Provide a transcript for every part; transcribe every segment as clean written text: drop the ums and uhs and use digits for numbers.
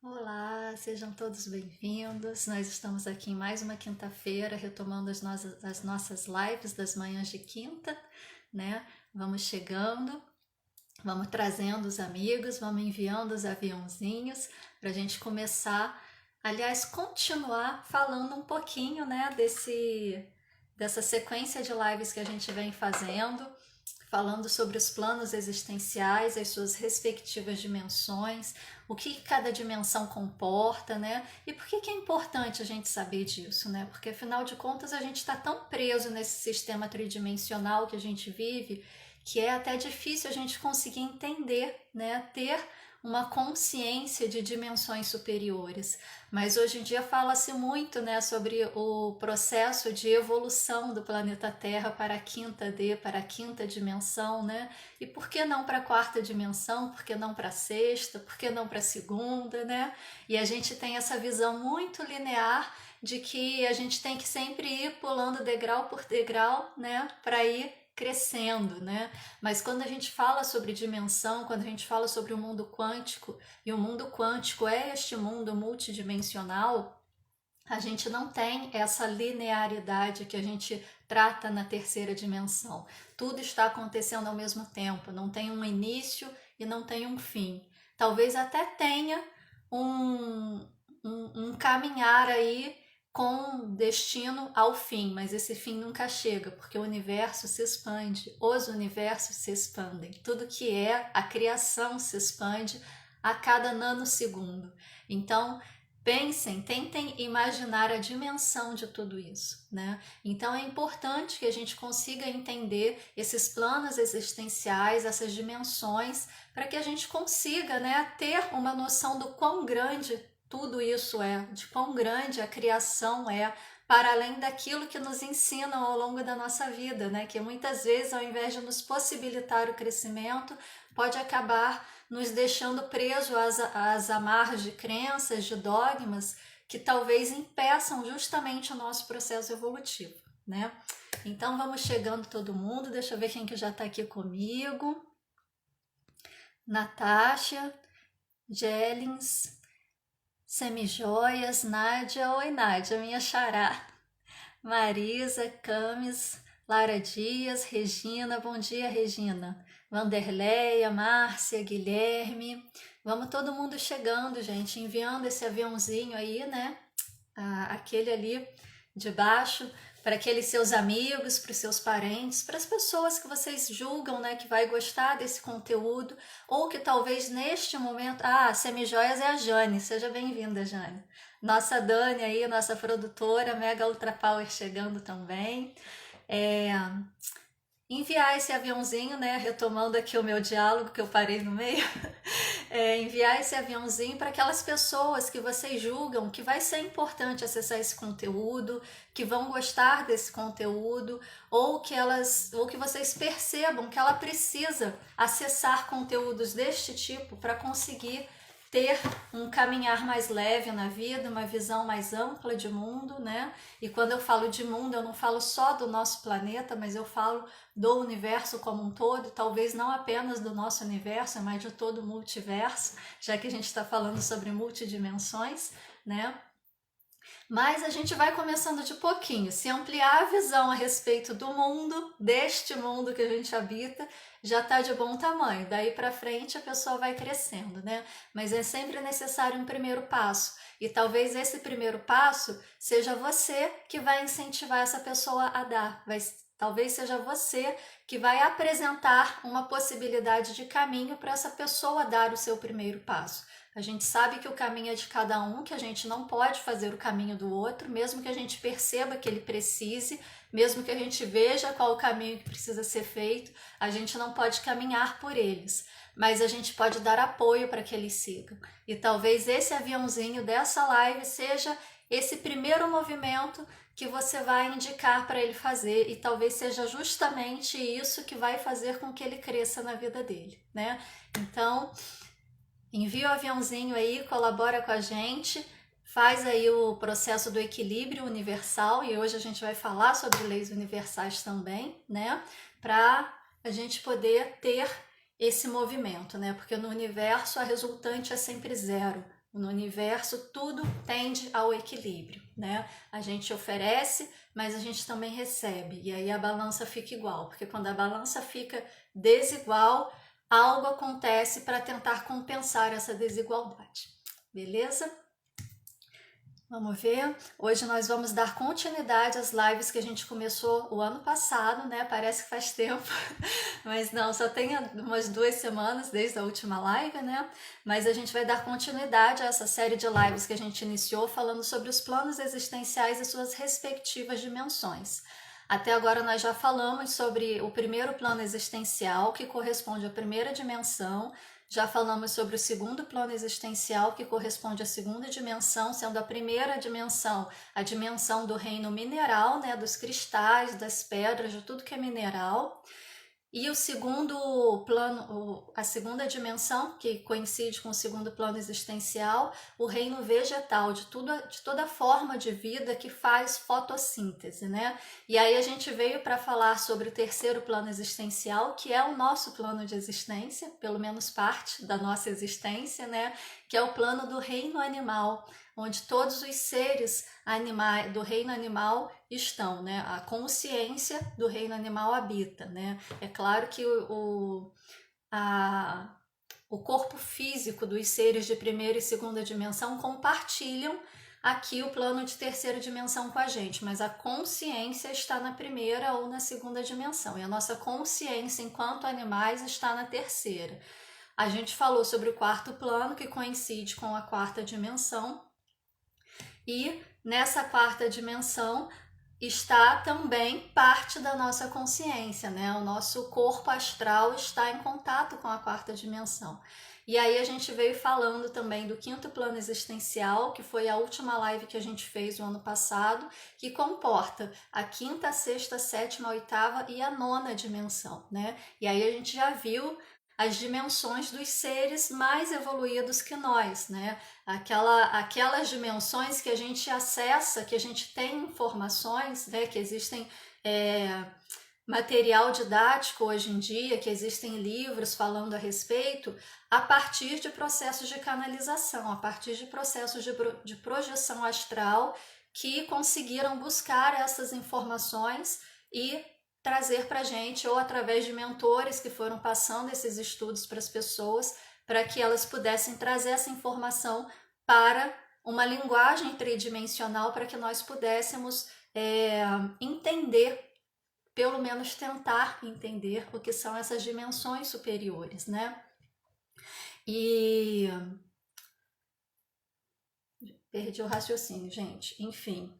Olá, sejam todos bem-vindos. Nós estamos aqui em mais uma quinta-feira, retomando as nossas lives das manhãs de quinta, né? Vamos chegando, vamos trazendo os amigos, vamos enviando os aviãozinhos para a gente começar, aliás, continuar falando um pouquinho, né, dessa sequência de lives que a gente vem fazendo, falando sobre os planos existenciais, as suas respectivas dimensões, o que cada dimensão comporta, né? E por que é importante a gente saber disso, né? Porque afinal de contas a gente está tão preso nesse sistema tridimensional que a gente vive que é até difícil a gente conseguir entender, né? Ter uma consciência de dimensões superiores. Mas hoje em dia fala-se muito, né, sobre o processo de evolução do planeta Terra para a quinta D, para a quinta dimensão, né? E por que não para a quarta dimensão? Por que não para a sexta? Por que não para a segunda, né? E a gente tem essa visão muito linear de que a gente tem que sempre ir pulando degrau por degrau, né, para ir crescendo, né? Mas quando a gente fala sobre dimensão, quando a gente fala sobre o mundo quântico, e o mundo quântico é este mundo multidimensional, a gente não tem essa linearidade que a gente trata na terceira dimensão. Tudo está acontecendo ao mesmo tempo, não tem um início e não tem um fim. Talvez até tenha um, um caminhar aí com destino ao fim, mas esse fim nunca chega, porque o universo se expande, os universos se expandem, tudo que é a criação se expande a cada nanosegundo. Então, pensem, tentem imaginar a dimensão de tudo isso, né? Então é importante que a gente consiga entender esses planos existenciais, essas dimensões, para que a gente consiga, né, ter uma noção do quão grande tudo isso é, de quão grande a criação é, para além daquilo que nos ensinam ao longo da nossa vida, né? Que muitas vezes, ao invés de nos possibilitar o crescimento, pode acabar nos deixando presos às amarras de crenças, de dogmas, que talvez impeçam justamente o nosso processo evolutivo, né? Então vamos chegando todo mundo, deixa eu ver quem que já está aqui comigo. Natasha, Jellins, Semijoias, Nádia, oi Nádia, minha xará. Marisa, Camis, Lara Dias, Regina, bom dia Regina. Vanderleia, Márcia, Guilherme. Vamos todo mundo chegando, gente, enviando esse aviãozinho aí, né? Aquele ali de baixo, para aqueles seus amigos, para os seus parentes, para as pessoas que vocês julgam, né, que vai gostar desse conteúdo, ou que talvez neste momento, Semijoias é a Jane, seja bem-vinda, Jane. Nossa Dani aí, nossa produtora, Mega Ultra Power chegando também. É, enviar esse aviãozinho, né? Retomando aqui o meu diálogo que eu parei no meio, enviar esse aviãozinho para aquelas pessoas que vocês julgam que vai ser importante acessar esse conteúdo, que vão gostar desse conteúdo, ou que vocês percebam que ela precisa acessar conteúdos deste tipo para conseguir ter um caminhar mais leve na vida, uma visão mais ampla de mundo, né? E quando eu falo de mundo, eu não falo só do nosso planeta, mas eu falo do universo como um todo, talvez não apenas do nosso universo, mas de todo o multiverso, já que a gente está falando sobre multidimensões, né? Mas a gente vai começando de pouquinho. Se ampliar a visão a respeito do mundo, deste mundo que a gente habita, já está de bom tamanho. Daí para frente a pessoa vai crescendo, né? Mas é sempre necessário um primeiro passo. E talvez esse primeiro passo seja você que vai incentivar essa pessoa a dar. Talvez seja você que vai apresentar uma possibilidade de caminho para essa pessoa dar o seu primeiro passo. A gente sabe que o caminho é de cada um, que a gente não pode fazer o caminho do outro, mesmo que a gente perceba que ele precise, mesmo que a gente veja qual o caminho que precisa ser feito, a gente não pode caminhar por eles, mas a gente pode dar apoio para que eles sigam. E talvez esse aviãozinho dessa live seja esse primeiro movimento que você vai indicar para ele fazer, e talvez seja justamente isso que vai fazer com que ele cresça na vida dele, né? Então, envia o aviãozinho aí, colabora com a gente, faz aí o processo do equilíbrio universal, e hoje a gente vai falar sobre leis universais também, né? Para a gente poder ter esse movimento, né? Porque no universo a resultante é sempre zero. No universo, tudo tende ao equilíbrio, né? A gente oferece, mas a gente também recebe, e aí a balança fica igual, porque quando a balança fica desigual, algo acontece para tentar compensar essa desigualdade, beleza? Vamos ver, hoje nós vamos dar continuidade às lives que a gente começou o ano passado, né? Parece que faz tempo, mas não, só tem umas 2 semanas desde a última live, né? Mas a gente vai dar continuidade a essa série de lives que a gente iniciou falando sobre os planos existenciais e suas respectivas dimensões. Até agora nós já falamos sobre o primeiro plano existencial, que corresponde à primeira dimensão. Já falamos sobre o segundo plano existencial, que corresponde à segunda dimensão, sendo a primeira dimensão a dimensão do reino mineral, né, dos cristais, das pedras, de tudo que é mineral. E o segundo plano, a segunda dimensão, que coincide com o segundo plano existencial, o reino vegetal, de toda forma de vida que faz fotossíntese, né? E aí a gente veio para falar sobre o terceiro plano existencial, que é o nosso plano de existência, pelo menos parte da nossa existência, né? Que é o plano do reino animal, onde todos os seres animais do reino animal estão, né? A consciência do reino animal habita, né? É claro que o corpo físico dos seres de primeira e segunda dimensão compartilham aqui o plano de terceira dimensão com a gente, mas a consciência está na primeira ou na segunda dimensão, e a nossa consciência enquanto animais está na terceira. A gente falou sobre o quarto plano, que coincide com a quarta dimensão, e nessa quarta dimensão está também parte da nossa consciência, né? O nosso corpo astral está em contato com a quarta dimensão. E aí a gente veio falando também do quinto plano existencial, que foi a última live que a gente fez no ano passado, que comporta a quinta, sexta, sétima, oitava e a nona dimensão, né? E aí a gente já viu as dimensões dos seres mais evoluídos que nós, né? Aquelas dimensões que a gente acessa, que a gente tem informações, né? Que existem material didático hoje em dia, que existem livros falando a respeito, a partir de processos de canalização, a partir de processos de projeção astral que conseguiram buscar essas informações e trazer para a gente, ou através de mentores que foram passando esses estudos para as pessoas, para que elas pudessem trazer essa informação para uma linguagem tridimensional, para que nós pudéssemos entender, pelo menos tentar entender o que são essas dimensões superiores, né? E perdi o raciocínio, gente, enfim.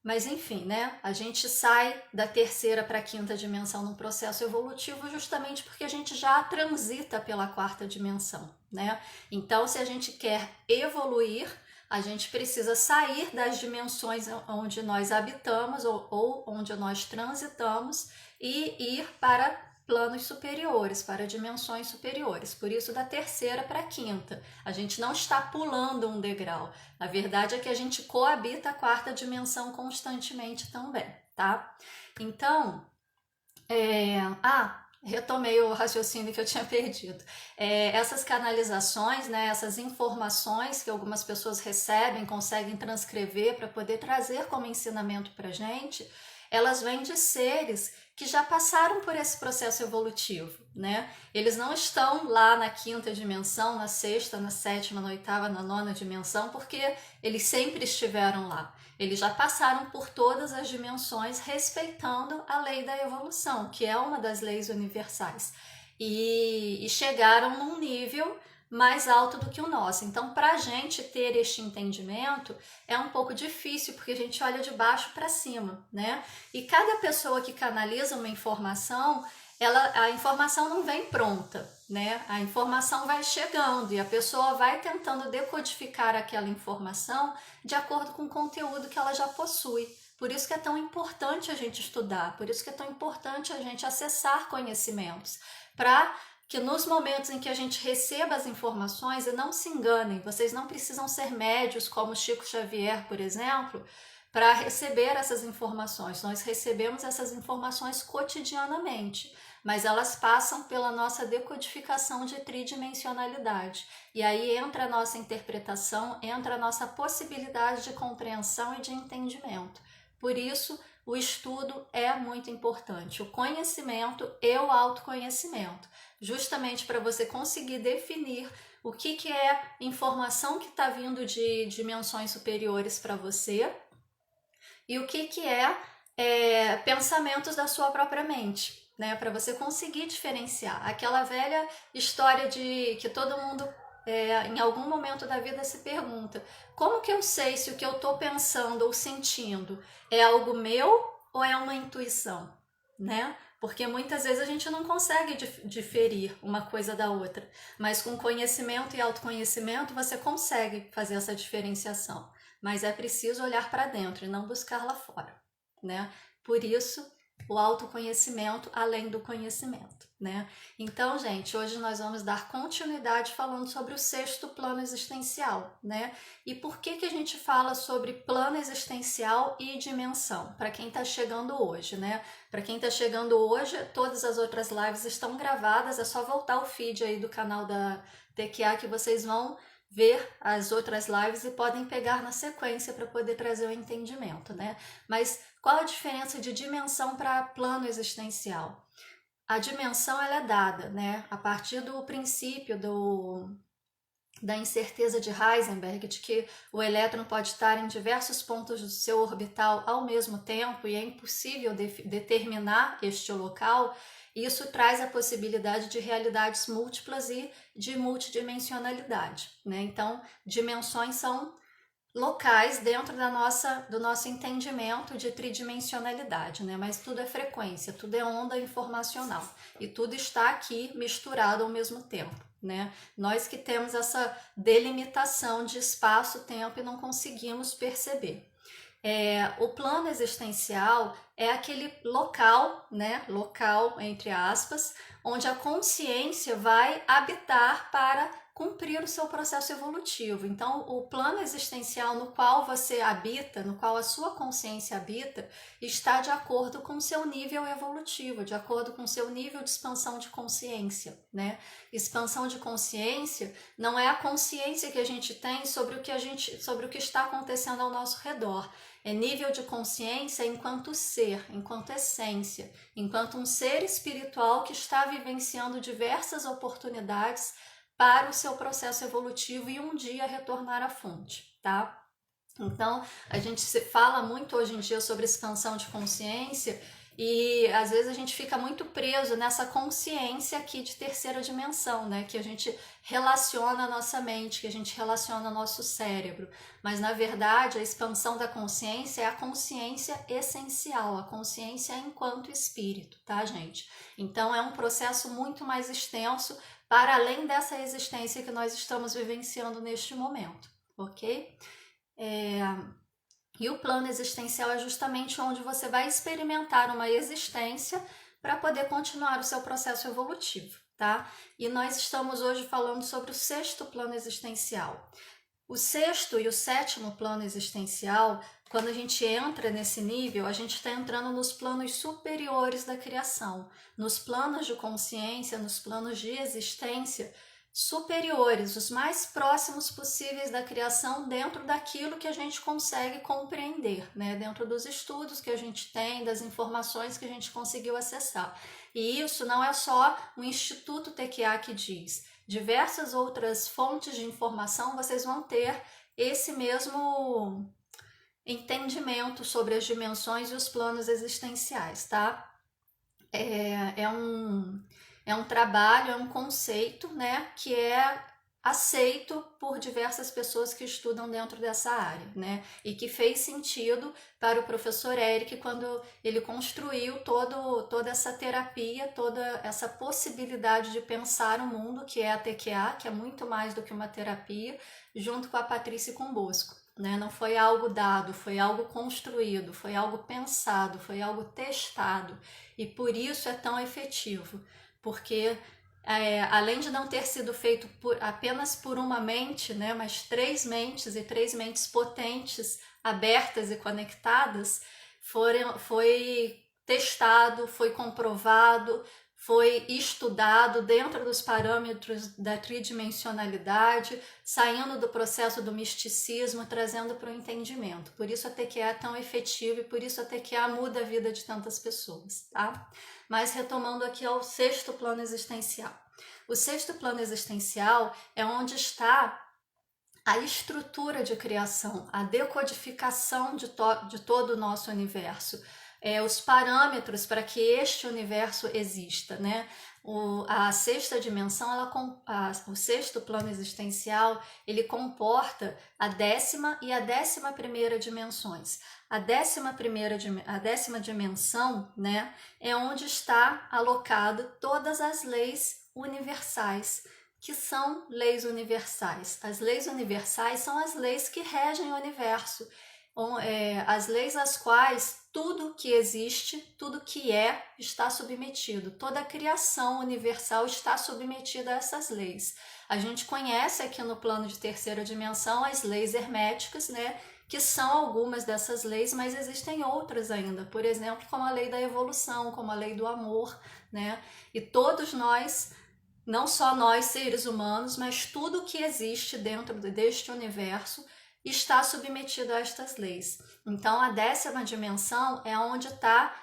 Mas enfim, né? A gente sai da terceira para a quinta dimensão num processo evolutivo justamente porque a gente já transita pela quarta dimensão, né? Então, se a gente quer evoluir, a gente precisa sair das dimensões onde nós habitamos ou onde nós transitamos e ir para planos superiores, para dimensões superiores. Por isso, da terceira para a quinta. A gente não está pulando um degrau. A verdade é que a gente coabita a quarta dimensão constantemente também, tá? Então, retomei o raciocínio que eu tinha perdido. Essas canalizações, né, essas informações que algumas pessoas recebem, conseguem transcrever para poder trazer como ensinamento para a gente, elas vêm de seres que já passaram por esse processo evolutivo, né? Eles não estão lá na quinta dimensão, na sexta, na sétima, na oitava, na nona dimensão, porque eles sempre estiveram lá. Eles já passaram por todas as dimensões, respeitando a lei da evolução, que é uma das leis universais, e chegaram num nível mais alto do que o nosso. Então, para a gente ter este entendimento é um pouco difícil, porque a gente olha de baixo para cima, né? E cada pessoa que canaliza uma informação, a informação não vem pronta, né? A informação vai chegando e a pessoa vai tentando decodificar aquela informação de acordo com o conteúdo que ela já possui. Por isso que é tão importante a gente estudar, por isso que é tão importante a gente acessar conhecimentos, para que nos momentos em que a gente receba as informações, e não se enganem, vocês não precisam ser médios como Chico Xavier, por exemplo, para receber essas informações. Nós recebemos essas informações cotidianamente. mas elas passam pela nossa decodificação de tridimensionalidade. E aí entra a nossa interpretação, entra a nossa possibilidade de compreensão e de entendimento. Por isso, o estudo é muito importante, o conhecimento e o autoconhecimento, justamente para você conseguir definir o que é informação que está vindo de dimensões superiores para você e o que é pensamentos da sua própria mente, né? Para você conseguir diferenciar. Aquela velha história de que todo mundo em algum momento da vida se pergunta: como que eu sei se o que eu estou pensando ou sentindo é algo meu ou é uma intuição, né? Porque muitas vezes a gente não consegue diferir uma coisa da outra, mas com conhecimento e autoconhecimento você consegue fazer essa diferenciação. Mas é preciso olhar para dentro e não buscar lá fora, né? Por isso, o autoconhecimento além do conhecimento, né? Então, gente, hoje nós vamos dar continuidade falando sobre o sexto plano existencial, né? E por que a gente fala sobre plano existencial e dimensão? Para quem está chegando hoje, né? Para quem está chegando hoje, todas as outras lives estão gravadas, é só voltar o feed aí do canal da TQA que vocês vão ver as outras lives e podem pegar na sequência para poder trazer o entendimento, né? Mas qual a diferença de dimensão para plano existencial? A dimensão ela é dada, né? A partir do princípio da incerteza de Heisenberg de que o elétron pode estar em diversos pontos do seu orbital ao mesmo tempo e é impossível determinar este local. Isso traz a possibilidade de realidades múltiplas e de multidimensionalidade, né? Então, dimensões são locais dentro do nosso entendimento de tridimensionalidade, né? Mas tudo é frequência, tudo é onda informacional e tudo está aqui misturado ao mesmo tempo, né? Nós que temos essa delimitação de espaço-tempo e não conseguimos perceber. O plano existencial é aquele local, né? Local, entre aspas, onde a consciência vai habitar para cumprir o seu processo evolutivo. Então, o plano existencial no qual você habita, no qual a sua consciência habita, está de acordo com o seu nível evolutivo, de acordo com o seu nível de expansão de consciência, né? Expansão de consciência não é a consciência que a gente tem sobre o que está acontecendo ao nosso redor. É nível de consciência enquanto ser, enquanto essência, enquanto um ser espiritual que está vivenciando diversas oportunidades para o seu processo evolutivo e um dia retornar à fonte, tá? Então, a gente se fala muito hoje em dia sobre expansão de consciência e às vezes a gente fica muito preso nessa consciência aqui de terceira dimensão, né? Que a gente relaciona a nossa mente, que a gente relaciona o nosso cérebro. Mas na verdade, a expansão da consciência é a consciência essencial, a consciência enquanto espírito, tá, gente? Então é um processo muito mais extenso para além dessa existência que nós estamos vivenciando neste momento, ok? E o plano existencial é justamente onde você vai experimentar uma existência para poder continuar o seu processo evolutivo, tá? E nós estamos hoje falando sobre o sexto plano existencial. O sexto e o sétimo plano existencial, quando a gente entra nesse nível, a gente está entrando nos planos superiores da criação, nos planos de consciência, nos planos de existência superiores, os mais próximos possíveis da criação dentro daquilo que a gente consegue compreender, né? Dentro dos estudos que a gente tem, das informações que a gente conseguiu acessar. E isso não é só o Instituto TQA que diz. Diversas outras fontes de informação vocês vão ter esse mesmo entendimento sobre as dimensões e os planos existenciais, tá? É um trabalho, é um conceito, né, que é aceito por diversas pessoas que estudam dentro dessa área, né, e que fez sentido para o professor Eric quando ele construiu toda essa terapia, toda essa possibilidade de pensar o mundo, que é a TQA, que é muito mais do que uma terapia, junto com a Patrícia e com o Bosco. Né? Não foi algo dado, foi algo construído, foi algo pensado, foi algo testado e por isso é tão efetivo, porque além de não ter sido feito apenas por uma mente, né, mas três mentes e três mentes potentes, abertas e conectadas, foi testado, foi comprovado, foi estudado dentro dos parâmetros da tridimensionalidade, saindo do processo do misticismo, trazendo para o entendimento. Por isso a TQA é tão efetiva e por isso a TQA muda a vida de tantas pessoas, tá? Mas retomando aqui ao sexto plano existencial. O sexto plano existencial é onde está a estrutura de criação, a decodificação de todo o nosso universo, os parâmetros para que este universo exista, né? A sexta dimensão, o sexto plano existencial, ele comporta a 10ª e a 11ª dimensões. A décima dimensão, né, é onde está alocado todas as leis universais, que são leis universais. As leis universais são as leis que regem o universo, as leis às quais tudo que existe, tudo que está submetido. Toda a criação universal está submetida a essas leis. A gente conhece aqui no plano de terceira dimensão as leis herméticas, né? Que são algumas dessas leis, mas existem outras ainda. Por exemplo, como a lei da evolução, como a lei do amor, né? E todos nós, não só nós seres humanos, mas tudo que existe dentro deste universo está submetido a estas leis. Então, a 10ª dimensão é onde está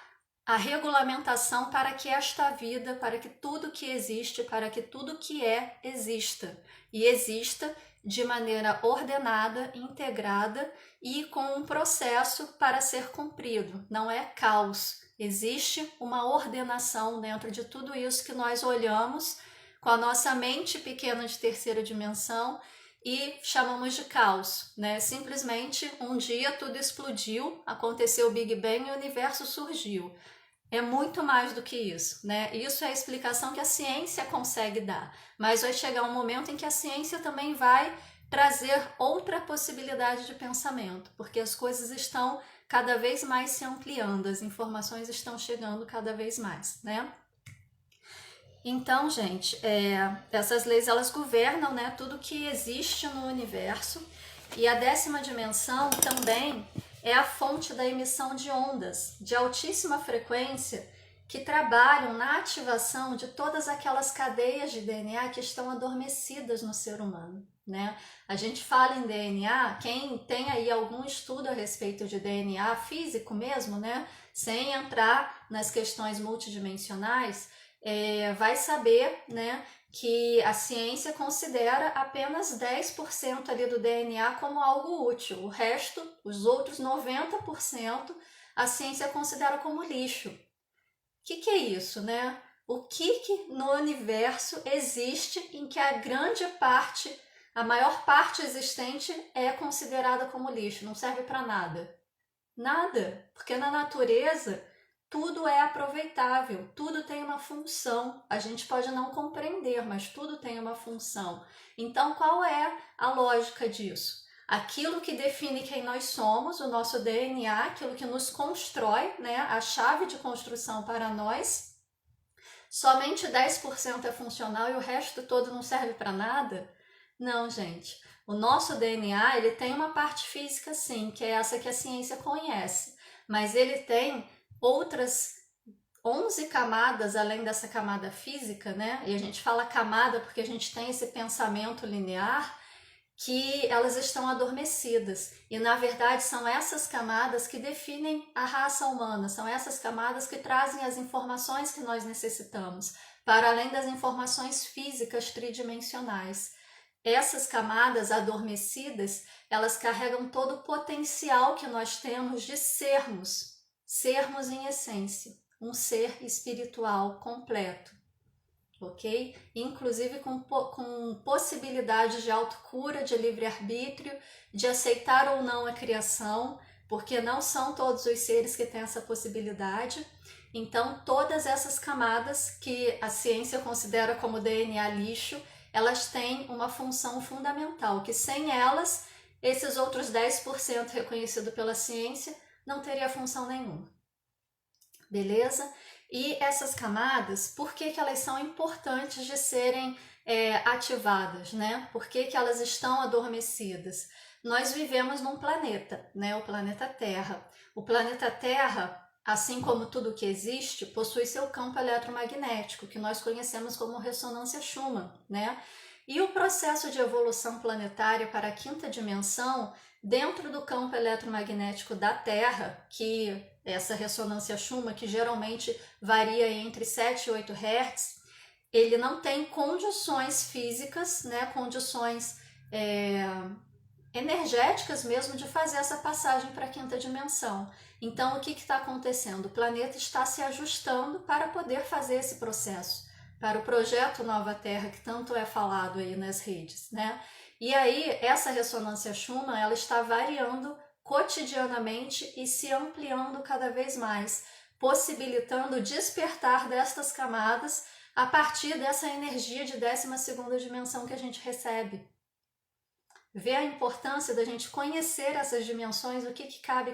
a regulamentação para que esta vida, para que tudo que existe, para que tudo que exista. E exista de maneira ordenada, integrada e com um processo para ser cumprido. Não é caos. Existe uma ordenação dentro de tudo isso que nós olhamos com a nossa mente pequena de terceira dimensão e chamamos de caos, né? Simplesmente um dia tudo explodiu, aconteceu o Big Bang e o universo surgiu. É muito mais do que isso, né? Isso é a explicação que a ciência consegue dar, mas vai chegar um momento em que a ciência também vai trazer outra possibilidade de pensamento, porque as coisas estão cada vez mais se ampliando, as informações estão chegando cada vez mais, né? Então, gente, essas leis elas governam, né, tudo que existe no universo, e a 10ª dimensão também é a fonte da emissão de ondas de altíssima frequência que trabalham na ativação de todas aquelas cadeias de DNA que estão adormecidas no ser humano, né? A gente fala em DNA, quem tem aí algum estudo a respeito de DNA físico mesmo, né, sem entrar nas questões multidimensionais, vai saber, né, que a ciência considera apenas 10% ali do DNA como algo útil. O resto, os outros 90%, a ciência considera como lixo. O que é isso, né? O que no universo existe em que a grande parte, a maior parte existente é considerada como lixo, não serve para nada? Nada, porque na natureza tudo é aproveitável, tudo tem uma função. A gente pode não compreender, mas tudo tem uma função. Então, qual é a lógica disso? Aquilo que define quem nós somos, o nosso DNA, aquilo que nos constrói, né, a chave de construção para nós, somente 10% é funcional e o resto todo não serve para nada? Não, gente. O nosso DNA, ele tem uma parte física sim, que é essa que a ciência conhece, mas ele tem outras 11 camadas além dessa camada física, né? E a gente fala camada porque a gente tem esse pensamento linear, que elas estão adormecidas. E na verdade são essas camadas que definem a raça humana, são essas camadas que trazem as informações que nós necessitamos, para além das informações físicas tridimensionais. Essas camadas adormecidas, elas carregam todo o potencial que nós temos de sermos em essência, um ser espiritual completo, ok? Inclusive com possibilidade de autocura, de livre-arbítrio, de aceitar ou não a criação, porque não são todos os seres que têm essa possibilidade. Então, todas essas camadas que a ciência considera como DNA lixo, elas têm uma função fundamental, que sem elas, esses outros 10% reconhecido pela ciência, não teria função nenhuma. Beleza? E essas camadas, por que elas são importantes de serem ativadas, né? Por que elas estão adormecidas? Nós vivemos num planeta, né? O planeta Terra. O planeta Terra, assim como tudo que existe, possui seu campo eletromagnético, que nós conhecemos como ressonância Schumann, né? E o processo de evolução planetária para a quinta dimensão, dentro do campo eletromagnético da Terra, que essa ressonância Schumann, que geralmente varia entre 7 e 8 Hz, ele não tem condições físicas, né, condições energéticas mesmo de fazer essa passagem para a quinta dimensão. Então, o que está acontecendo? O planeta está se ajustando para poder fazer esse processo, para o projeto Nova Terra, que tanto é falado aí nas redes, né? E aí, essa ressonância Schumann, ela está variando cotidianamente e se ampliando cada vez mais, possibilitando o despertar destas camadas a partir dessa energia de 12ª dimensão que a gente recebe. Ver a importância da gente conhecer essas dimensões, o que cabe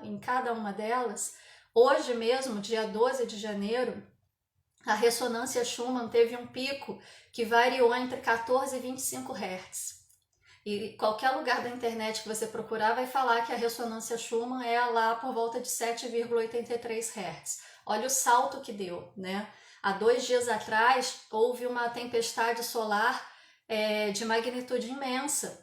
em cada uma delas. Hoje mesmo, dia 12 de janeiro, a ressonância Schumann teve um pico que variou entre 14 e 25 Hz. E qualquer lugar da internet que você procurar vai falar que a ressonância Schumann é lá por volta de 7,83 Hz. Olha o salto que deu, né? Há 2 dias atrás, houve uma tempestade solar de magnitude imensa,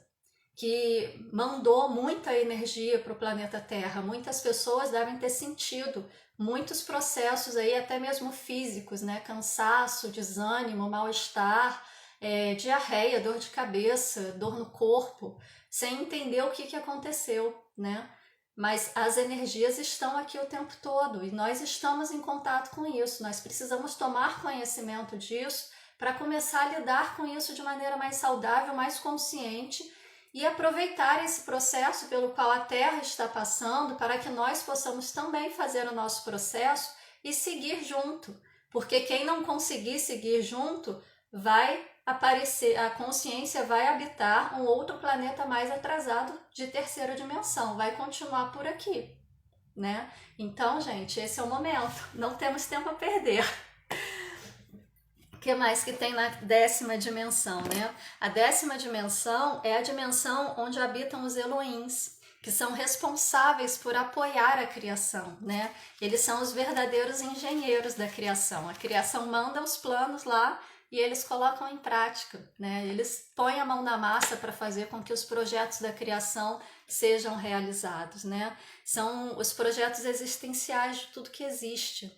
que mandou muita energia para o planeta Terra. Muitas pessoas devem ter sentido muitos processos aí, até mesmo físicos, né? Cansaço, desânimo, mal-estar, diarreia, dor de cabeça, dor no corpo, sem entender o que aconteceu, né? Mas as energias estão aqui o tempo todo e nós estamos em contato com isso. Nós precisamos tomar conhecimento disso para começar a lidar com isso de maneira mais saudável, mais consciente, e aproveitar esse processo pelo qual a Terra está passando para que nós possamos também fazer o nosso processo e seguir junto. Porque quem não conseguir seguir junto vai aparecer, a consciência vai habitar um outro planeta mais atrasado de 3ª dimensão, vai continuar por aqui, né? Então, gente, esse é o momento, não temos tempo a perder. O que mais que tem na 10ª dimensão, né? A 10ª dimensão é a dimensão onde habitam os Elohims, que são responsáveis por apoiar a criação, né? Eles são os verdadeiros engenheiros da criação. A criação manda os planos lá e eles colocam em prática, né? Eles põem a mão na massa para fazer com que os projetos da criação sejam realizados, né? São os projetos existenciais de tudo que existe.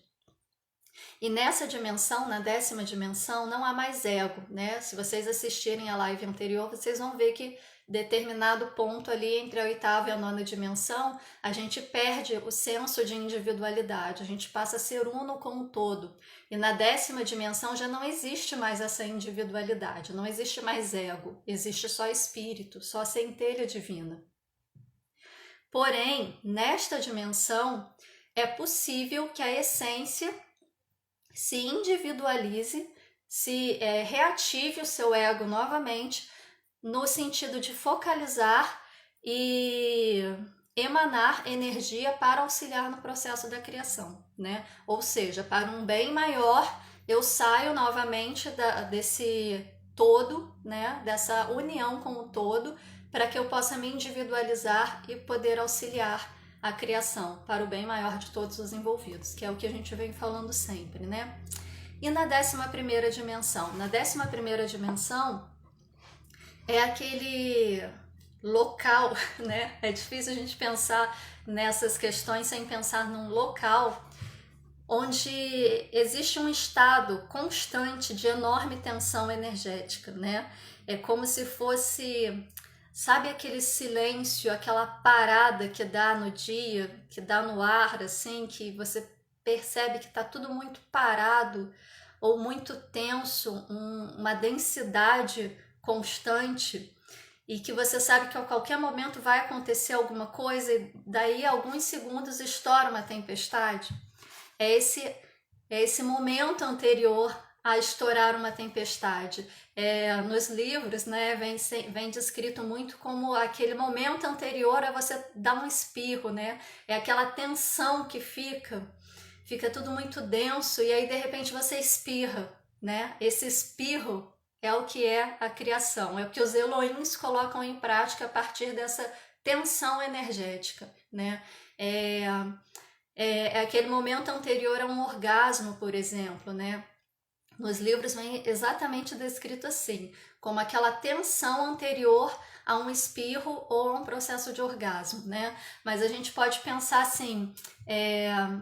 E nessa dimensão, na 10ª dimensão, não há mais ego, né? Se vocês assistirem a live anterior, vocês vão ver que determinado ponto ali entre a 8ª e a 9ª dimensão, a gente perde o senso de individualidade, a gente passa a ser uno com o todo. E na 10ª dimensão já não existe mais essa individualidade, não existe mais ego, existe só espírito, só centelha divina. Porém, nesta dimensão, é possível que a essência se individualize, se reative o seu ego novamente, no sentido de focalizar e emanar energia para auxiliar no processo da criação, né? Ou seja, para um bem maior, eu saio novamente desse todo, né? Dessa união com o todo, para que eu possa me individualizar e poder auxiliar a criação para o bem maior de todos os envolvidos, que é o que a gente vem falando sempre, né? E na 11ª dimensão? Na 11ª dimensão é aquele local, né? É difícil a gente pensar nessas questões sem pensar num local onde existe um estado constante de enorme tensão energética, né? É como se fosse, sabe, aquele silêncio, aquela parada que dá no dia, que dá no ar, assim, que você percebe que está tudo muito parado ou muito tenso, uma densidade constante, e que você sabe que a qualquer momento vai acontecer alguma coisa e daí a alguns segundos estoura uma tempestade. É esse momento anterior a estourar uma tempestade. Nos livros, né, vem descrito muito como aquele momento anterior a você dar um espirro, né? É aquela tensão que fica tudo muito denso e aí de repente você espirra, né? Esse espirro é o que é a criação, é o que os Elohims colocam em prática a partir dessa tensão energética, né? é aquele momento anterior a um orgasmo, por exemplo, né? Nos livros vem exatamente descrito assim, como aquela tensão anterior a um espirro ou a um processo de orgasmo, né? Mas a gente pode pensar assim,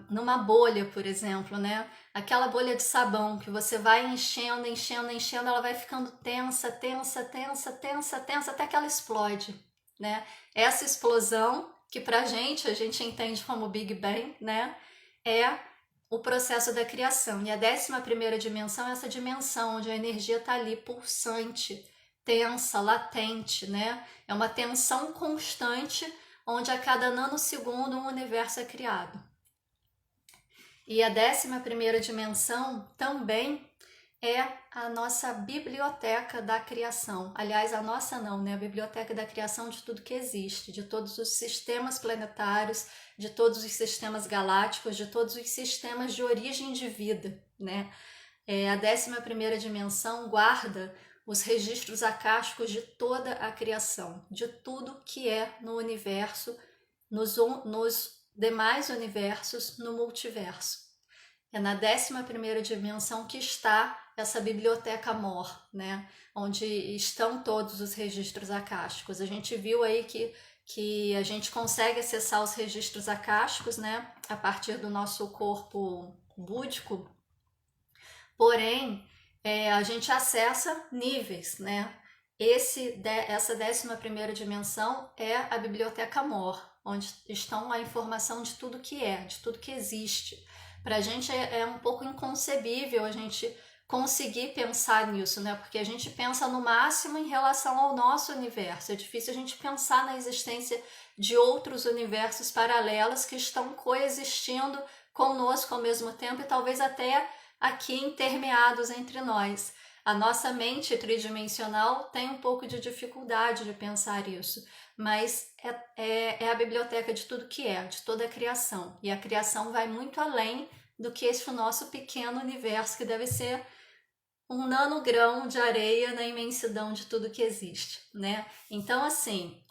numa bolha, por exemplo, né? Aquela bolha de sabão que você vai enchendo, enchendo, enchendo, ela vai ficando tensa, tensa, tensa, tensa, tensa, até que ela explode, né? Essa explosão, que pra gente, a gente entende como Big Bang, né? É o processo da criação. E a 11ª dimensão é essa dimensão onde a energia está ali pulsante, tensa, latente, né? É uma tensão constante onde a cada nanosegundo um universo é criado. E a 11ª dimensão também é a nossa biblioteca da criação. Aliás, a nossa não, né? A biblioteca da criação de tudo que existe, de todos os sistemas planetários, de todos os sistemas galácticos, de todos os sistemas de origem de vida, né? A 11ª dimensão guarda os registros acásticos de toda a criação, de tudo que é no universo, nos demais universos, no multiverso. É na 11ª dimensão que está essa biblioteca mor, né? Onde estão todos os registros acásticos. A gente viu aí que a gente consegue acessar os registros acásticos, né? A partir do nosso corpo búdico. Porém, a gente acessa níveis, né? Essa 11ª dimensão é a biblioteca mor, onde estão a informação de tudo que é, de tudo que existe. Para a gente é um pouco inconcebível a gente conseguir pensar nisso, né? Porque a gente pensa no máximo em relação ao nosso universo. É difícil a gente pensar na existência de outros universos paralelos que estão coexistindo conosco ao mesmo tempo e talvez até aqui intermeados entre nós. A nossa mente tridimensional tem um pouco de dificuldade de pensar isso, mas é a biblioteca de tudo que é, de toda a criação. E a criação vai muito além do que esse nosso pequeno universo, que deve ser um nanogrão de areia na imensidão de tudo que existe, né? Então, assim,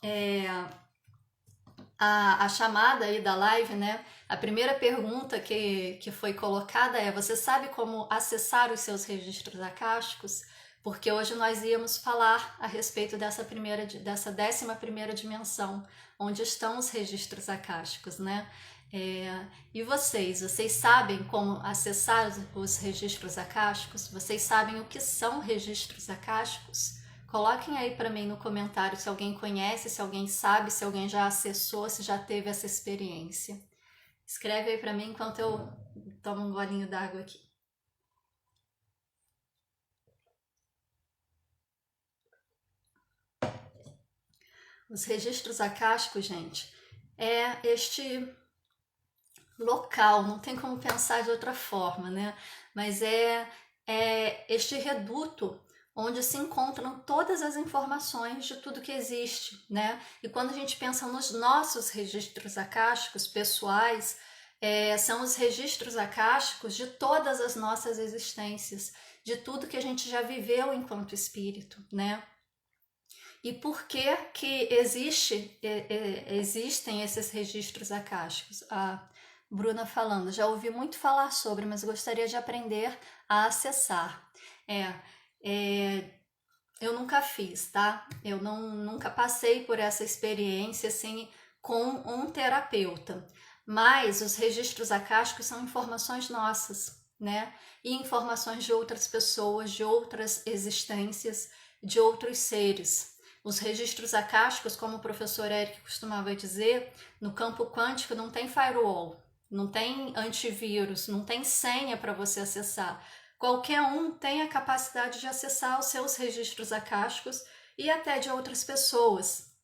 a chamada aí da live, né? A primeira pergunta que foi colocada é: você sabe como acessar os seus registros acásticos? Porque hoje nós íamos falar a respeito dessa 11ª dimensão, onde estão os registros acásticos, né? E vocês sabem como acessar os registros acásticos? Vocês sabem o que são registros acásticos? Coloquem aí para mim no comentário se alguém conhece, se alguém sabe, se alguém já acessou, se já teve essa experiência. Escreve aí para mim enquanto eu tomo um golinho d'água aqui. Os registros acásticos, gente, é este local, não tem como pensar de outra forma, né? Mas é este reduto onde se encontram todas as informações de tudo que existe, né? E quando a gente pensa nos nossos registros acásticos pessoais, são os registros acásticos de todas as nossas existências, de tudo que a gente já viveu enquanto espírito, né? E por que que existem esses registros acásticos? A Bruna falando, já ouvi muito falar sobre, mas gostaria de aprender a acessar. Eu nunca fiz, tá? Eu nunca passei por essa experiência assim com um terapeuta. Mas os registros acásticos são informações nossas, né? E informações de outras pessoas, de outras existências, de outros seres. Os registros acásticos, como o professor Eric costumava dizer, no campo quântico não tem firewall, não tem antivírus, não tem senha para você acessar. Qualquer um tem a capacidade de acessar os seus registros acásticos e até de outras pessoas.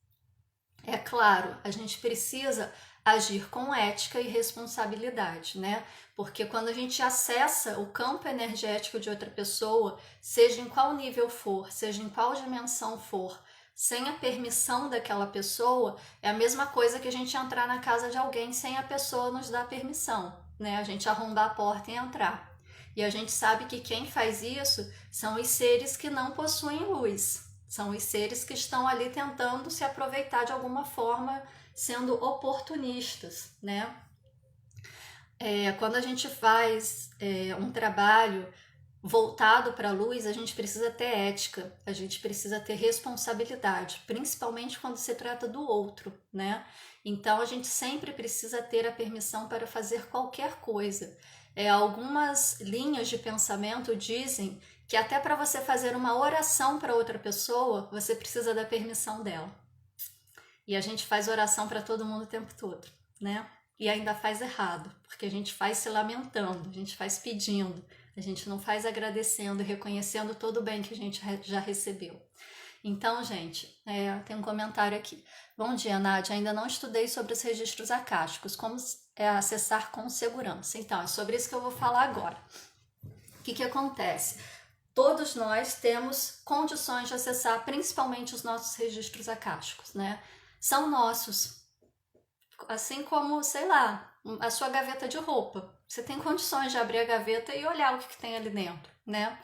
É claro, a gente precisa agir com ética e responsabilidade, né? Porque quando a gente acessa o campo energético de outra pessoa, seja em qual nível for, seja em qual dimensão for, sem a permissão daquela pessoa, é a mesma coisa que a gente entrar na casa de alguém sem a pessoa nos dar permissão, né? A gente arrombar a porta e entrar. E a gente sabe que quem faz isso são os seres que não possuem luz, são os seres que estão ali tentando se aproveitar de alguma forma, sendo oportunistas, né? Quando a gente faz um trabalho voltado para a luz, a gente precisa ter ética, a gente precisa ter responsabilidade, principalmente quando se trata do outro, né? Então a gente sempre precisa ter a permissão para fazer qualquer coisa. Algumas linhas de pensamento dizem que até para você fazer uma oração para outra pessoa, você precisa da permissão dela. E a gente faz oração para todo mundo o tempo todo, né? E ainda faz errado, porque a gente faz se lamentando, a gente faz pedindo, a gente não faz agradecendo e reconhecendo todo o bem que a gente já recebeu. Então, gente, tem um comentário aqui. Bom dia, Nádia. Ainda não estudei sobre os registros acásticos, como acessar com segurança. Então, é sobre isso que eu vou falar agora. O que acontece? Todos nós temos condições de acessar principalmente os nossos registros acásticos, né? São nossos. Assim como, sei lá, a sua gaveta de roupa. Você tem condições de abrir a gaveta e olhar o que tem ali dentro, né?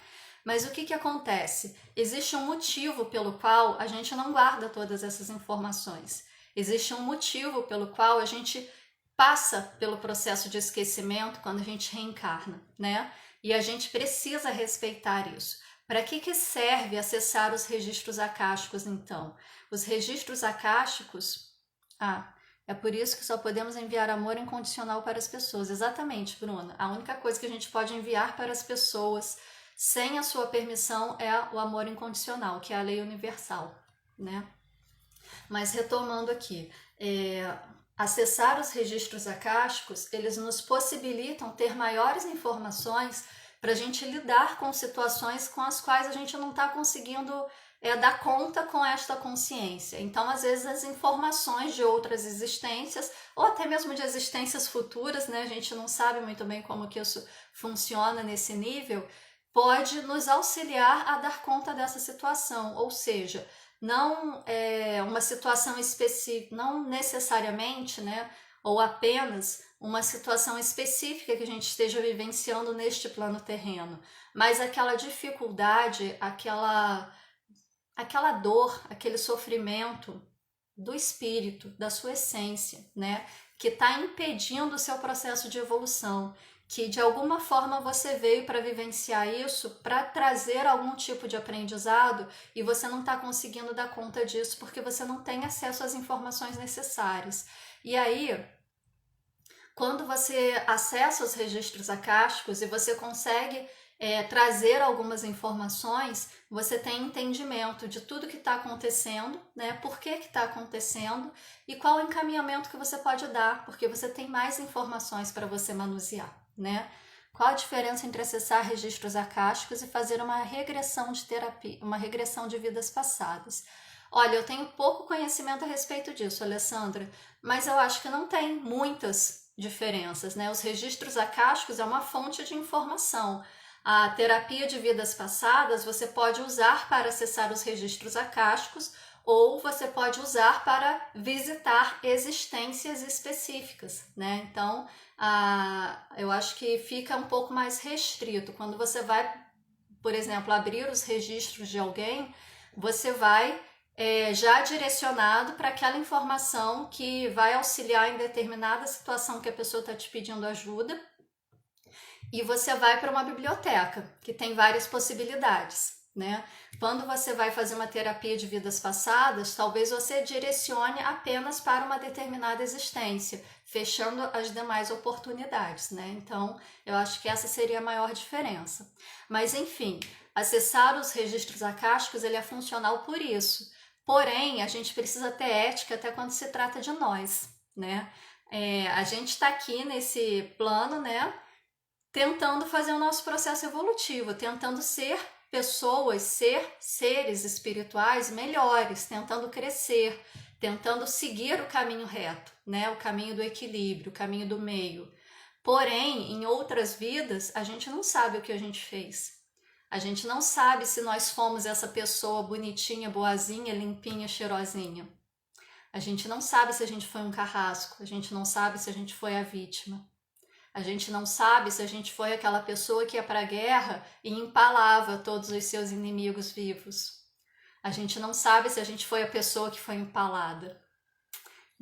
Mas o que acontece? Existe um motivo pelo qual a gente não guarda todas essas informações. Existe um motivo pelo qual a gente passa pelo processo de esquecimento quando a gente reencarna, né? E a gente precisa respeitar isso. Para que serve acessar os registros acásticos, então? Os registros acásticos... é por isso que só podemos enviar amor incondicional para as pessoas. Exatamente, Bruna. A única coisa que a gente pode enviar para as pessoas sem a sua permissão é o amor incondicional, que é a lei universal, né? Mas retomando aqui, acessar os registros acásticos, eles nos possibilitam ter maiores informações para a gente lidar com situações com as quais a gente não está conseguindo dar conta com esta consciência. Então, às vezes, as informações de outras existências, ou até mesmo de existências futuras, né? A gente não sabe muito bem como que isso funciona nesse nível, pode nos auxiliar a dar conta dessa situação, ou seja, não uma situação específica, não necessariamente, né, ou apenas uma situação específica que a gente esteja vivenciando neste plano terreno, mas aquela dificuldade, aquela dor, aquele sofrimento do espírito, da sua essência, né, que está impedindo o seu processo de evolução, que de alguma forma você veio para vivenciar isso, para trazer algum tipo de aprendizado e você não está conseguindo dar conta disso porque você não tem acesso às informações necessárias. E aí, quando você acessa os registros acásticos e você consegue trazer algumas informações, você tem entendimento de tudo que está acontecendo, né? Por que está acontecendo e qual o encaminhamento que você pode dar, porque você tem mais informações para você manusear, né? Qual a diferença entre acessar registros acásticos e fazer uma regressão de terapia, uma regressão de vidas passadas? Olha, eu tenho pouco conhecimento a respeito disso, Alessandra, mas eu acho que não tem muitas diferenças, né? Os registros acásticos é uma fonte de informação. A terapia de vidas passadas você pode usar para acessar os registros acásticos ou você pode usar para visitar existências específicas, né? Então, eu acho que fica um pouco mais restrito. Quando você vai, por exemplo, abrir os registros de alguém, você vai já direcionado para aquela informação que vai auxiliar em determinada situação que a pessoa está te pedindo ajuda. E você vai para uma biblioteca, que tem várias possibilidades, né? Quando você vai fazer uma terapia de vidas passadas, talvez você direcione apenas para uma determinada existência, fechando as demais oportunidades, né? Então, eu acho que essa seria a maior diferença. Mas, enfim, acessar os registros acásticos, ele é funcional por isso. Porém, a gente precisa ter ética até quando se trata de nós, né? A gente está aqui nesse plano, né? Tentando fazer o nosso processo evolutivo, tentando ser pessoas, ser seres espirituais melhores, tentando crescer, tentando seguir o caminho reto, né? O caminho do equilíbrio, o caminho do meio. Porém, em outras vidas, a gente não sabe o que a gente fez. A gente não sabe se nós fomos essa pessoa bonitinha, boazinha, limpinha, cheirosinha. A gente não sabe se a gente foi um carrasco, a gente não sabe se a gente foi a vítima. A gente não sabe se a gente foi aquela pessoa que ia para a guerra e empalava todos os seus inimigos vivos. A gente não sabe se a gente foi a pessoa que foi empalada.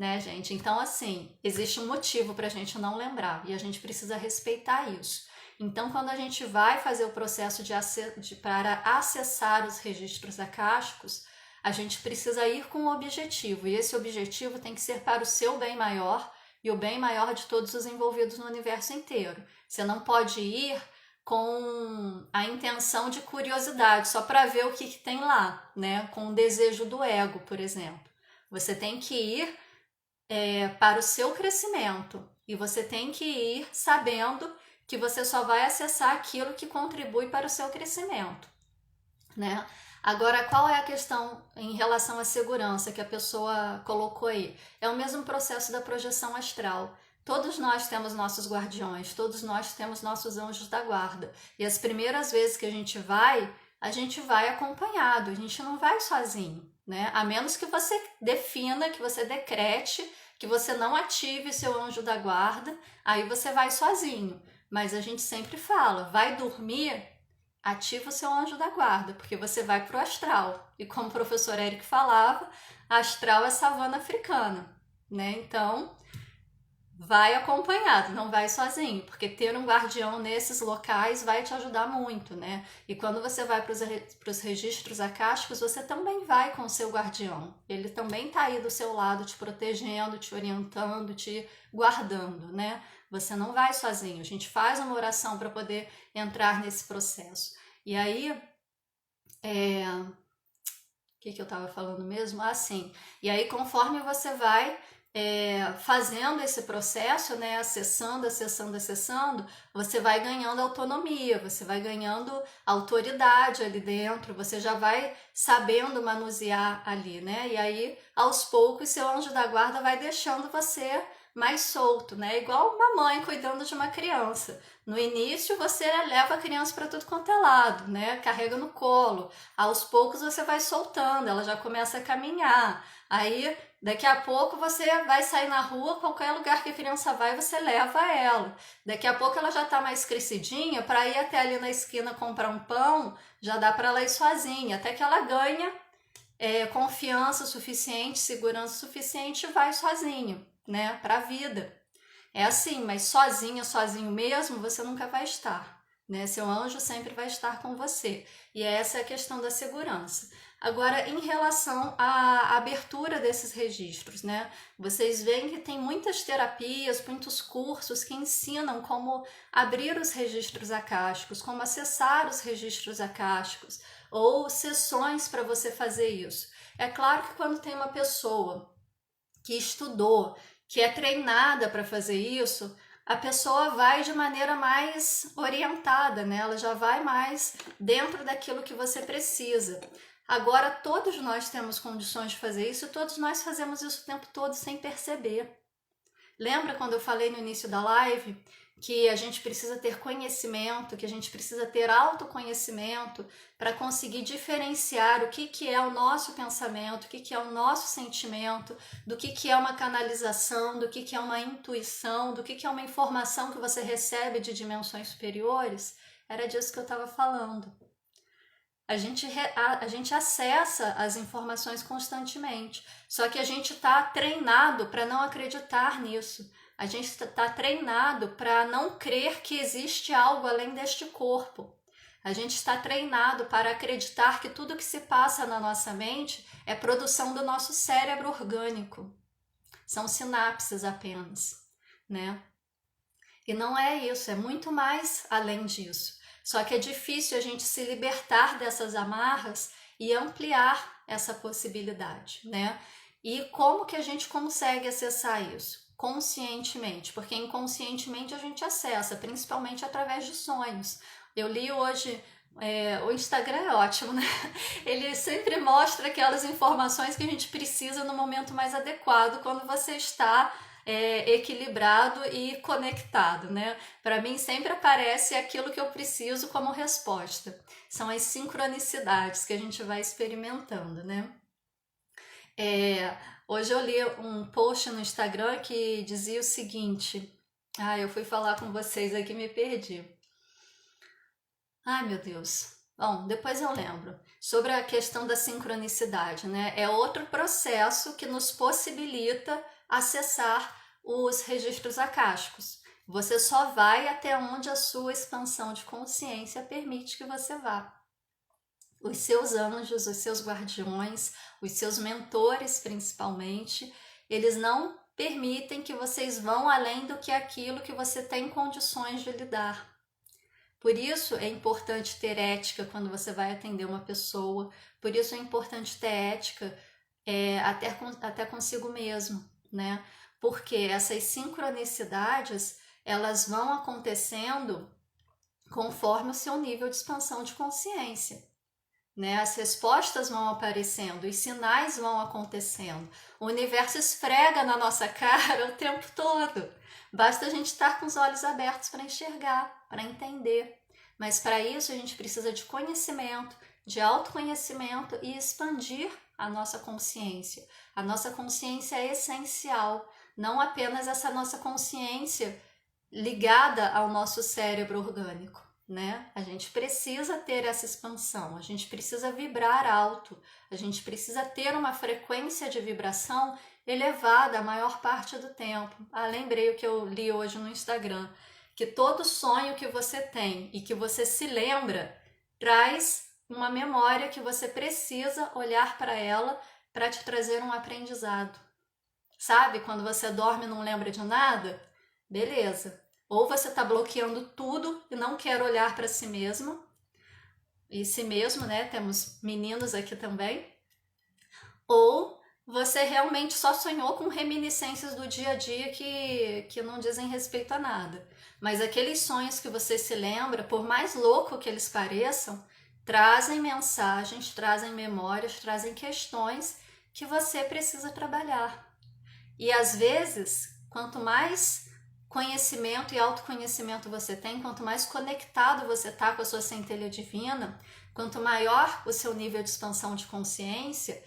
né, gente? Então, assim, existe um motivo para a gente não lembrar e a gente precisa respeitar isso. Então, quando a gente vai fazer o processo para acessar os registros acásticos, a gente precisa ir com um objetivo, e esse objetivo tem que ser para o seu bem maior e o bem maior de todos os envolvidos no universo inteiro. Você não pode ir com a intenção de curiosidade, só para ver o que tem lá, né? Com o desejo do ego, por exemplo. Você tem que ir para o seu crescimento e você tem que ir sabendo que você só vai acessar aquilo que contribui para o seu crescimento, né? Agora, qual é a questão em relação à segurança que a pessoa colocou aí? É o mesmo processo da projeção astral. Todos nós temos nossos guardiões, todos nós temos nossos anjos da guarda. E as primeiras vezes que a gente vai acompanhado, a gente não vai sozinho, né? A menos que você defina, que você decrete, que você não ative seu anjo da guarda, aí você vai sozinho. Mas a gente sempre fala, vai dormir, ativa o seu anjo da guarda, porque você vai para o astral. E como o professor Eric falava, astral é savana africana, né? Então, vai acompanhado, não vai sozinho, porque ter um guardião nesses locais vai te ajudar muito, né? E quando você vai para os registros acásticos, você também vai com o seu guardião. Ele também está aí do seu lado, te protegendo, te orientando, te guardando, né? Você não vai sozinho. A gente faz uma oração para poder entrar nesse processo. E aí, o que eu estava falando mesmo? Ah, sim. E aí, conforme você vai fazendo esse processo, né, acessando, você vai ganhando autonomia, você vai ganhando autoridade ali dentro, você já vai sabendo manusear ali, né? E aí, aos poucos, seu anjo da guarda vai deixando você mais solto, né? Igual uma mãe cuidando de uma criança. No início, você leva a criança para tudo quanto é lado, né? Carrega no colo. Aos poucos, você vai soltando, ela já começa a caminhar. Aí, daqui a pouco, você vai sair na rua, qualquer lugar que a criança vai, você leva ela. Daqui a pouco, ela já está mais crescidinha, para ir até ali na esquina comprar um pão, já dá para ela ir sozinha, até que ela ganha confiança suficiente, segurança suficiente e vai sozinho, né, para a vida. É assim, mas sozinho mesmo, você nunca vai estar, né? Seu anjo sempre vai estar com você. E essa é a questão da segurança. Agora, em relação à abertura desses registros, né? Vocês veem que tem muitas terapias, muitos cursos que ensinam como abrir os registros acásticos, como acessar os registros acásticos, ou sessões para você fazer isso. É claro que quando tem uma pessoa que estudou, que é treinada para fazer isso, a pessoa vai de maneira mais orientada, né? Ela já vai mais dentro daquilo que você precisa. Agora, todos nós temos condições de fazer isso, todos nós fazemos isso o tempo todo sem perceber. Lembra quando eu falei no início da live que a gente precisa ter conhecimento, que a gente precisa ter autoconhecimento para conseguir diferenciar o que é o nosso pensamento, o que é o nosso sentimento, do que é uma canalização, do que é uma intuição, do que é uma informação que você recebe de dimensões superiores? Era disso que eu estava falando. A gente acessa as informações constantemente, só que a gente está treinado para não acreditar nisso. A gente está treinado para não crer que existe algo além deste corpo. A gente está treinado para acreditar que tudo que se passa na nossa mente é produção do nosso cérebro orgânico. São sinapses apenas, né? E não é isso, é muito mais além disso. Só que é difícil a gente se libertar dessas amarras e ampliar essa possibilidade, né? E como que a gente consegue acessar isso? Conscientemente, porque inconscientemente a gente acessa, principalmente através de sonhos. Eu li hoje, o Instagram é ótimo, né? Ele sempre mostra aquelas informações que a gente precisa no momento mais adequado, quando você está equilibrado e conectado, né? Para mim sempre aparece aquilo que eu preciso como resposta. São as sincronicidades que a gente vai experimentando, né? Hoje eu li um post no Instagram que dizia o seguinte. Eu fui falar com vocês aqui e me perdi. Ai, meu Deus. Bom, depois eu lembro. Sobre a questão da sincronicidade, né? É outro processo que nos possibilita acessar os registros akáshicos. Você só vai até onde a sua expansão de consciência permite que você vá. Os seus anjos, os seus guardiões, os seus mentores principalmente, eles não permitem que vocês vão além do que aquilo que você tem condições de lidar. Por isso é importante ter ética quando você vai atender uma pessoa, por isso é importante ter ética até consigo mesmo, né? Porque essas sincronicidades, elas vão acontecendo conforme o seu nível de expansão de consciência. Né? As respostas vão aparecendo, os sinais vão acontecendo. O universo esfrega na nossa cara o tempo todo. Basta a gente estar com os olhos abertos para enxergar, para entender. Mas para isso a gente precisa de conhecimento, de autoconhecimento e expandir a nossa consciência. A nossa consciência é essencial, não apenas essa nossa consciência ligada ao nosso cérebro orgânico. Né? A gente precisa ter essa expansão, a gente precisa vibrar alto, a gente precisa ter uma frequência de vibração elevada a maior parte do tempo. Lembrei o que eu li hoje no Instagram, que todo sonho que você tem e que você se lembra traz uma memória que você precisa olhar para ela para te trazer um aprendizado. Sabe, quando você dorme e não lembra de nada? Beleza. Ou você está bloqueando tudo e não quer olhar para si mesmo. E si mesmo, né? Temos meninos aqui também. Ou você realmente só sonhou com reminiscências do dia a dia que não dizem respeito a nada. Mas aqueles sonhos que você se lembra, por mais louco que eles pareçam, trazem mensagens, trazem memórias, trazem questões que você precisa trabalhar. E às vezes, quanto mais conhecimento e autoconhecimento você tem, quanto mais conectado você está com a sua centelha divina, quanto maior o seu nível de expansão de consciência,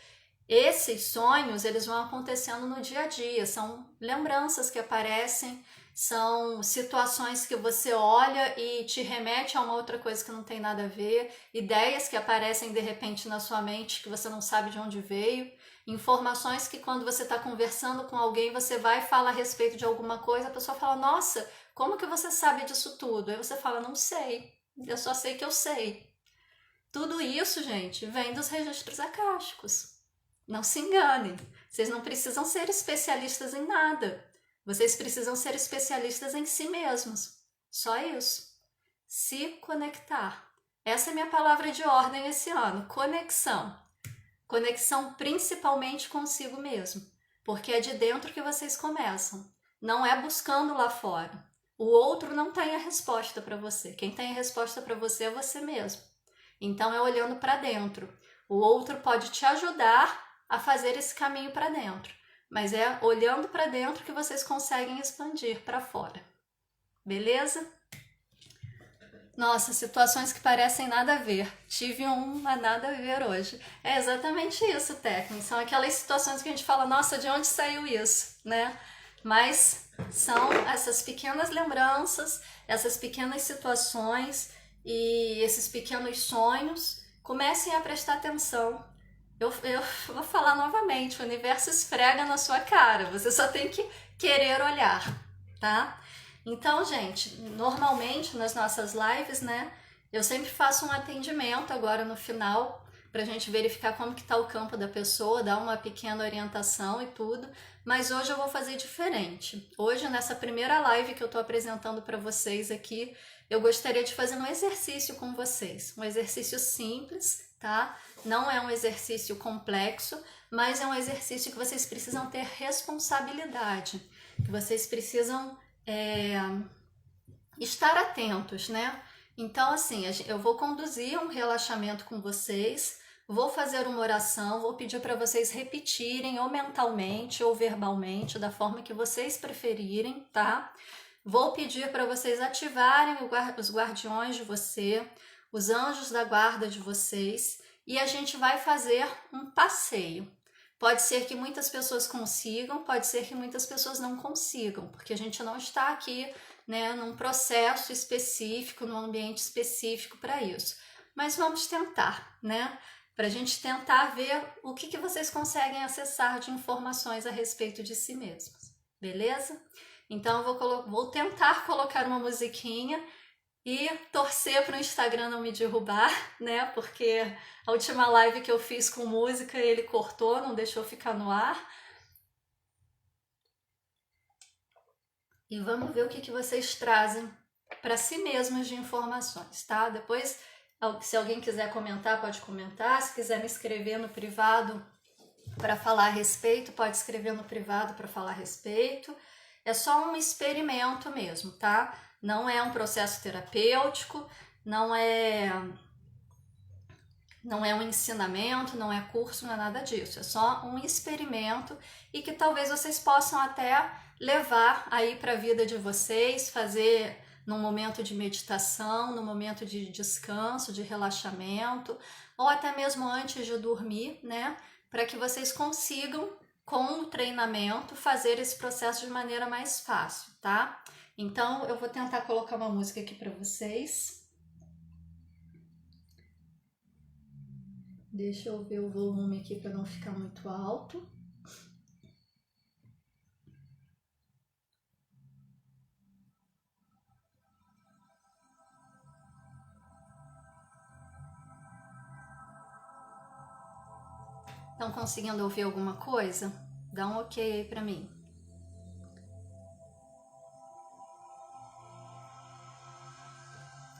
esses sonhos eles vão acontecendo no dia a dia, são lembranças que aparecem, são situações que você olha e te remete a uma outra coisa que não tem nada a ver, ideias que aparecem de repente na sua mente que você não sabe de onde veio, informações que quando você está conversando com alguém, você vai e fala a respeito de alguma coisa, a pessoa fala, nossa, como que você sabe disso tudo? Aí você fala, não sei, eu só sei que eu sei. Tudo isso, gente, vem dos registros akáshicos. Não se enganem, vocês não precisam ser especialistas em nada. Vocês precisam ser especialistas em si mesmos. Só isso. Se conectar. Essa é minha palavra de ordem esse ano, conexão. Conexão principalmente consigo mesmo, porque é de dentro que vocês começam. Não é buscando lá fora. O outro não tem a resposta para você. Quem tem a resposta para você é você mesmo. Então é olhando para dentro. O outro pode te ajudar a fazer esse caminho para dentro, mas é olhando para dentro que vocês conseguem expandir para fora. Beleza? Nossa, situações que parecem nada a ver. Tive uma nada a ver hoje. É exatamente isso, técnico. São aquelas situações que a gente fala, nossa, de onde saiu isso, né? Mas são essas pequenas lembranças, essas pequenas situações e esses pequenos sonhos. Comecem a prestar atenção. Eu vou falar novamente, o universo esfrega na sua cara. Você só tem que querer olhar, tá? Então, gente, normalmente nas nossas lives, né, eu sempre faço um atendimento agora no final pra gente verificar como que tá o campo da pessoa, dar uma pequena orientação e tudo, mas hoje eu vou fazer diferente. Hoje, nessa primeira live que eu tô apresentando para vocês aqui, eu gostaria de fazer um exercício com vocês, um exercício simples, tá? Não é um exercício complexo, mas é um exercício que vocês precisam ter responsabilidade, que vocês precisam estar atentos, né? Então, assim, eu vou conduzir um relaxamento com vocês, vou fazer uma oração, vou pedir para vocês repetirem ou mentalmente ou verbalmente, da forma que vocês preferirem, tá? Vou pedir para vocês ativarem os guardiões de você, os anjos da guarda de vocês, e a gente vai fazer um passeio. Pode ser que muitas pessoas consigam, pode ser que muitas pessoas não consigam, porque a gente não está aqui, né, num processo específico, num ambiente específico para isso. Mas vamos tentar, né? para a gente tentar ver o que vocês conseguem acessar de informações a respeito de si mesmos, beleza? Então eu vou tentar colocar uma musiquinha e torcer para o Instagram não me derrubar, né? Porque a última live que eu fiz com música ele cortou, não deixou ficar no ar. E vamos ver o que vocês trazem para si mesmos de informações, tá? Depois, se alguém quiser comentar, pode comentar. Se quiser me escrever no privado para falar a respeito, pode escrever no privado para falar a respeito. É só um experimento mesmo, tá? Não é um processo terapêutico, não é um ensinamento, não é curso, não é nada disso. É só um experimento e que talvez vocês possam até levar aí para a vida de vocês, fazer num momento de meditação, num momento de descanso, de relaxamento, ou até mesmo antes de dormir, né? Para que vocês consigam, com o treinamento, fazer esse processo de maneira mais fácil, tá? Então, eu vou tentar colocar uma música aqui para vocês. Deixa eu ver o volume aqui para não ficar muito alto. Estão conseguindo ouvir alguma coisa? Dá um ok aí para mim.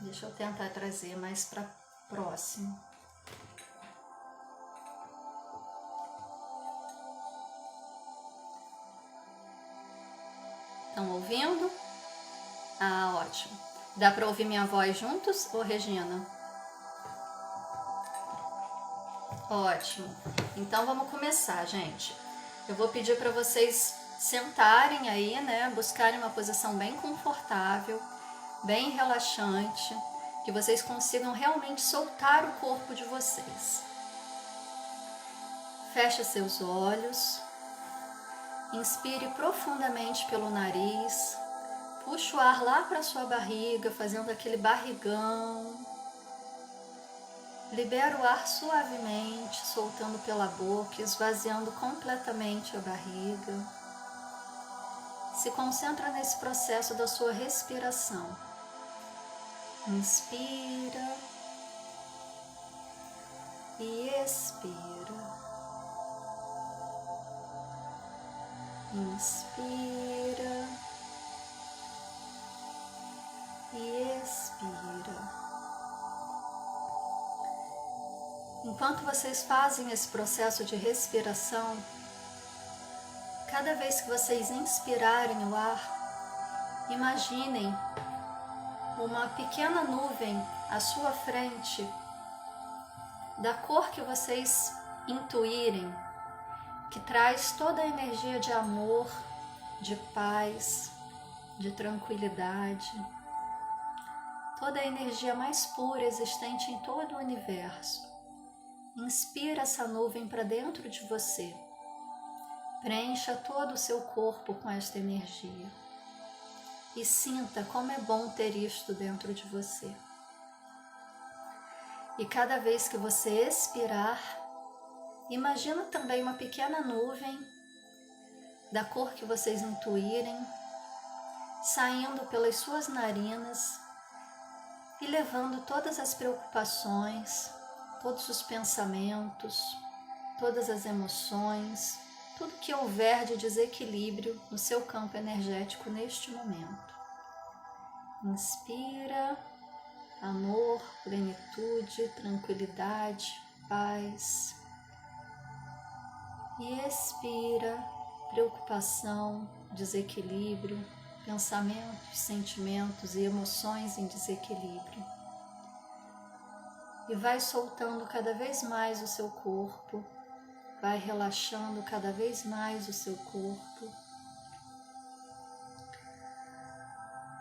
Deixa eu tentar trazer mais para próximo. Estão ouvindo? Ah, ótimo. Dá para ouvir minha voz juntos, ô Regina? Ótimo. Então vamos começar, gente. Eu vou pedir para vocês sentarem aí, né? Buscarem uma posição bem confortável, bem relaxante, que vocês consigam realmente soltar o corpo de vocês. Feche seus olhos. Inspire profundamente pelo nariz. Puxa o ar lá para sua barriga, fazendo aquele barrigão. Libera o ar suavemente, soltando pela boca, esvaziando completamente a barriga. Se concentra nesse processo da sua respiração. Inspira e expira. Inspira e expira. Enquanto vocês fazem esse processo de respiração, cada vez que vocês inspirarem o ar, imaginem uma pequena nuvem à sua frente, da cor que vocês intuírem, que traz toda a energia de amor, de paz, de tranquilidade, toda a energia mais pura existente em todo o universo. Inspira essa nuvem para dentro de você. Preencha todo o seu corpo com esta energia. E sinta como é bom ter isto dentro de você. E cada vez que você expirar, imagina também uma pequena nuvem, da cor que vocês intuírem, saindo pelas suas narinas e levando todas as preocupações, todos os pensamentos, todas as emoções, tudo que houver de desequilíbrio no seu campo energético neste momento. Inspira amor, plenitude, tranquilidade, paz. E expira preocupação, desequilíbrio, pensamentos, sentimentos e emoções em desequilíbrio. E vai soltando cada vez mais o seu corpo, vai relaxando cada vez mais o seu corpo,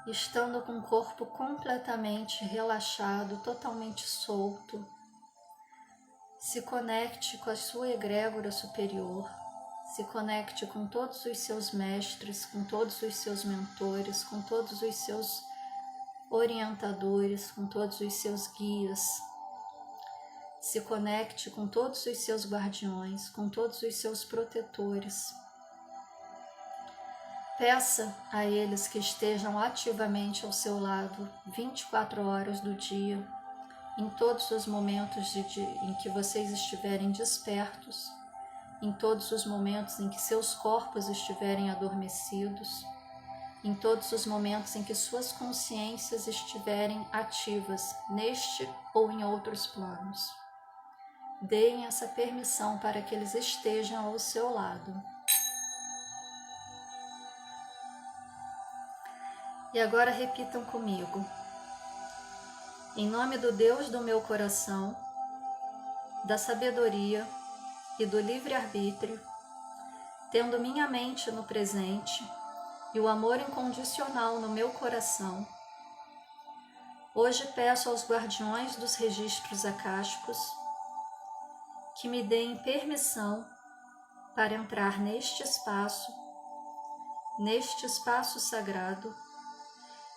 estando com o corpo completamente relaxado, totalmente solto. Se conecte com a sua egrégora superior, se conecte com todos os seus mestres, com todos os seus mentores, com todos os seus orientadores, com todos os seus guias. Se conecte com todos os seus guardiões, com todos os seus protetores. Peça a eles que estejam ativamente ao seu lado 24 horas do dia, em todos os momentos em que vocês estiverem despertos, em todos os momentos em que seus corpos estiverem adormecidos, em todos os momentos em que suas consciências estiverem ativas, neste ou em outros planos. Deem essa permissão para que eles estejam ao seu lado. E agora repitam comigo. Em nome do Deus do meu coração, da sabedoria e do livre-arbítrio, tendo minha mente no presente e o amor incondicional no meu coração, hoje peço aos guardiões dos registros akáshicos que me deem permissão para entrar neste espaço sagrado,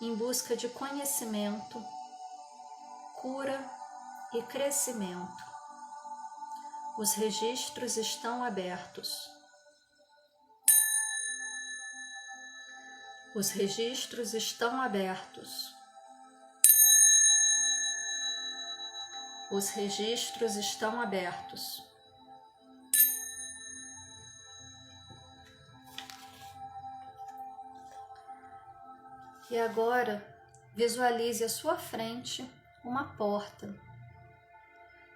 em busca de conhecimento, cura e crescimento. Os registros estão abertos. Os registros estão abertos. Os registros estão abertos. E agora, visualize à sua frente uma porta.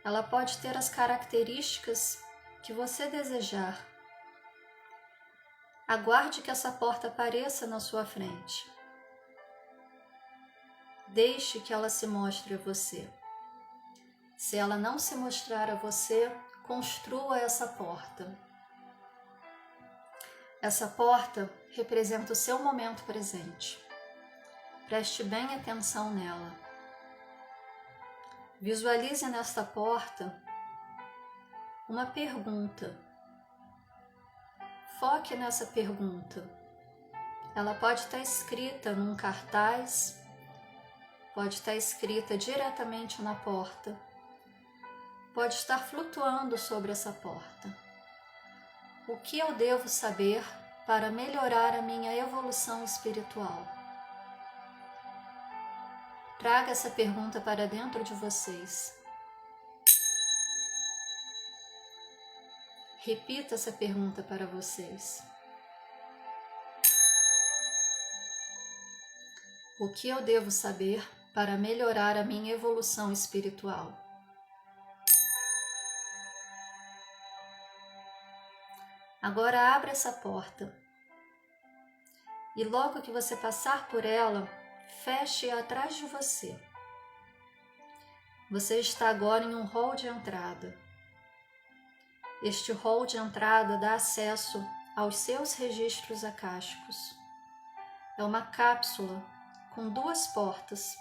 Ela pode ter as características que você desejar. Aguarde que essa porta apareça na sua frente. Deixe que ela se mostre a você. Se ela não se mostrar a você, construa essa porta. Essa porta representa o seu momento presente. Preste bem atenção nela. Visualize nesta porta uma pergunta. Foque nessa pergunta. Ela pode estar escrita num cartaz, pode estar escrita diretamente na porta, pode estar flutuando sobre essa porta. O que eu devo saber para melhorar a minha evolução espiritual? Traga essa pergunta para dentro de vocês. Repita essa pergunta para vocês. O que eu devo saber para melhorar a minha evolução espiritual? Agora abra essa porta. E logo que você passar por ela, feche-a atrás de você. Você está agora em um hall de entrada. Este hall de entrada dá acesso aos seus registros akáshicos. É uma cápsula com 2 portas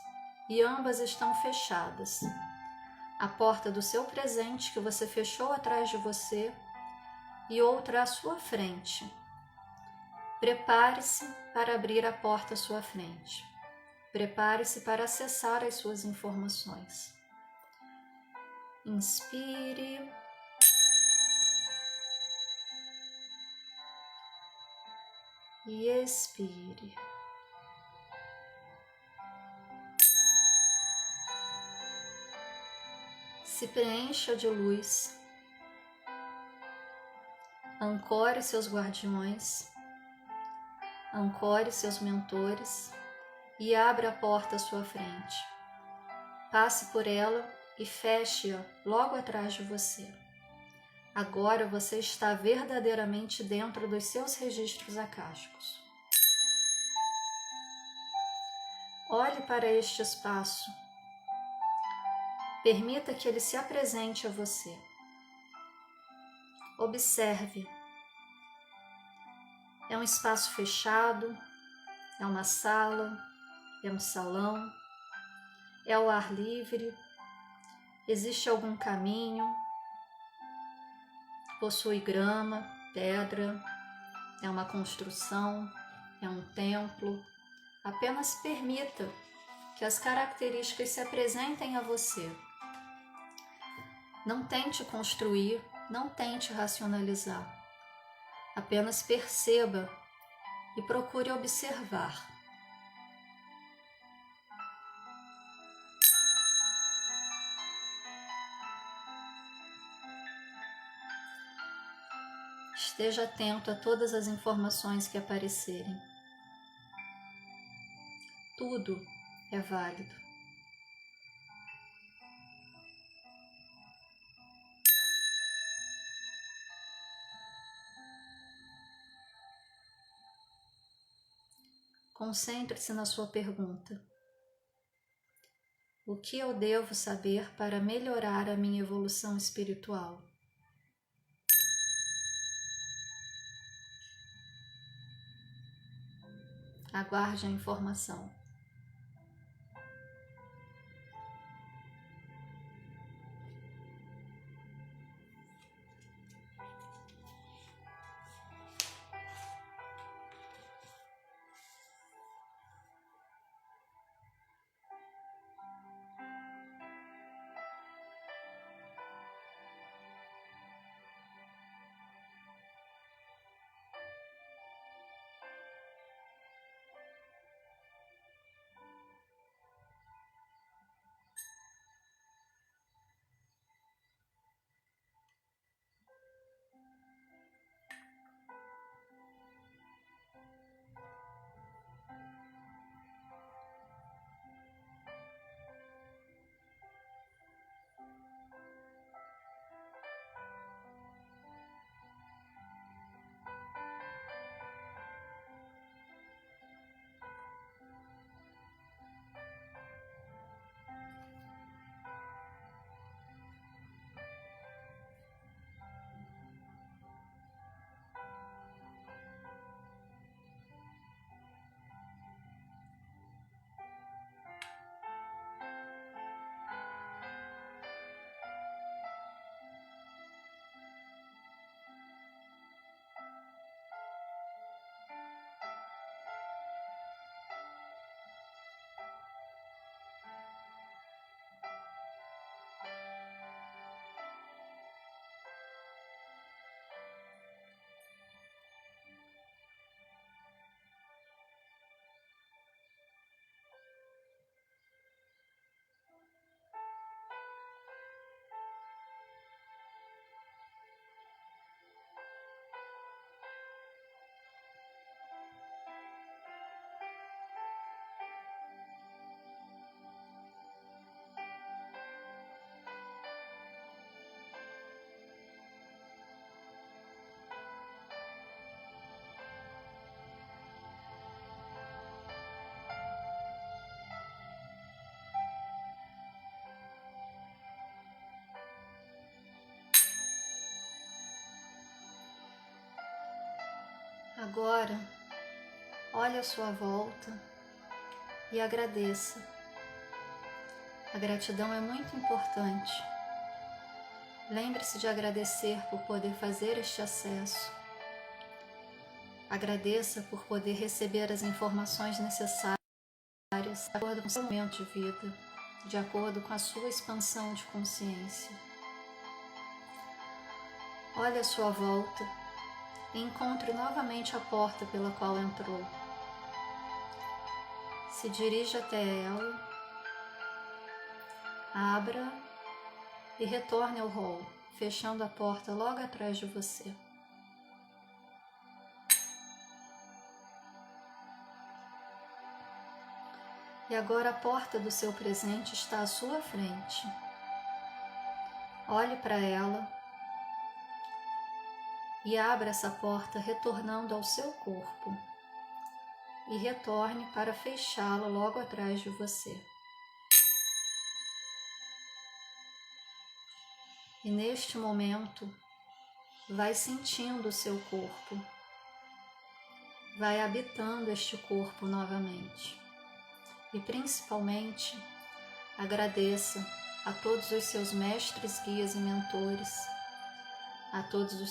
e ambas estão fechadas. A porta do seu presente que você fechou atrás de você e outra à sua frente. Prepare-se para abrir a porta à sua frente. Prepare-se para acessar as suas informações. Inspire. E expire. Se preencha de luz. Ancore seus guardiões. Ancore seus mentores. E abra a porta à sua frente. Passe por ela e feche-a logo atrás de você. Agora você está verdadeiramente dentro dos seus registros akáshicos. Olhe para este espaço. Permita que ele se apresente a você. Observe. É um espaço fechado, é uma sala, é um salão, é ao ar livre, existe algum caminho, possui grama, pedra, é uma construção, é um templo. Apenas permita que as características se apresentem a você. Não tente construir, não tente racionalizar. Apenas perceba e procure observar. Esteja atento a todas as informações que aparecerem. Tudo é válido. Concentre-se na sua pergunta. O que eu devo saber para melhorar a minha evolução espiritual? Aguarde a informação. Agora, olhe à sua volta e agradeça. A gratidão é muito importante. Lembre-se de agradecer por poder fazer este acesso. Agradeça por poder receber as informações necessárias de acordo com o seu momento de vida, de acordo com a sua expansão de consciência. Olhe à sua volta e encontre novamente a porta pela qual entrou. Se dirija até ela, abra e retorne ao hall, fechando a porta logo atrás de você. E agora a porta do seu presente está à sua frente. Olhe para ela e abra essa porta retornando ao seu corpo e retorne para fechá-la logo atrás de você. E neste momento, vai sentindo o seu corpo, vai habitando este corpo novamente e principalmente agradeça a todos os seus mestres, guias e mentores, a todos os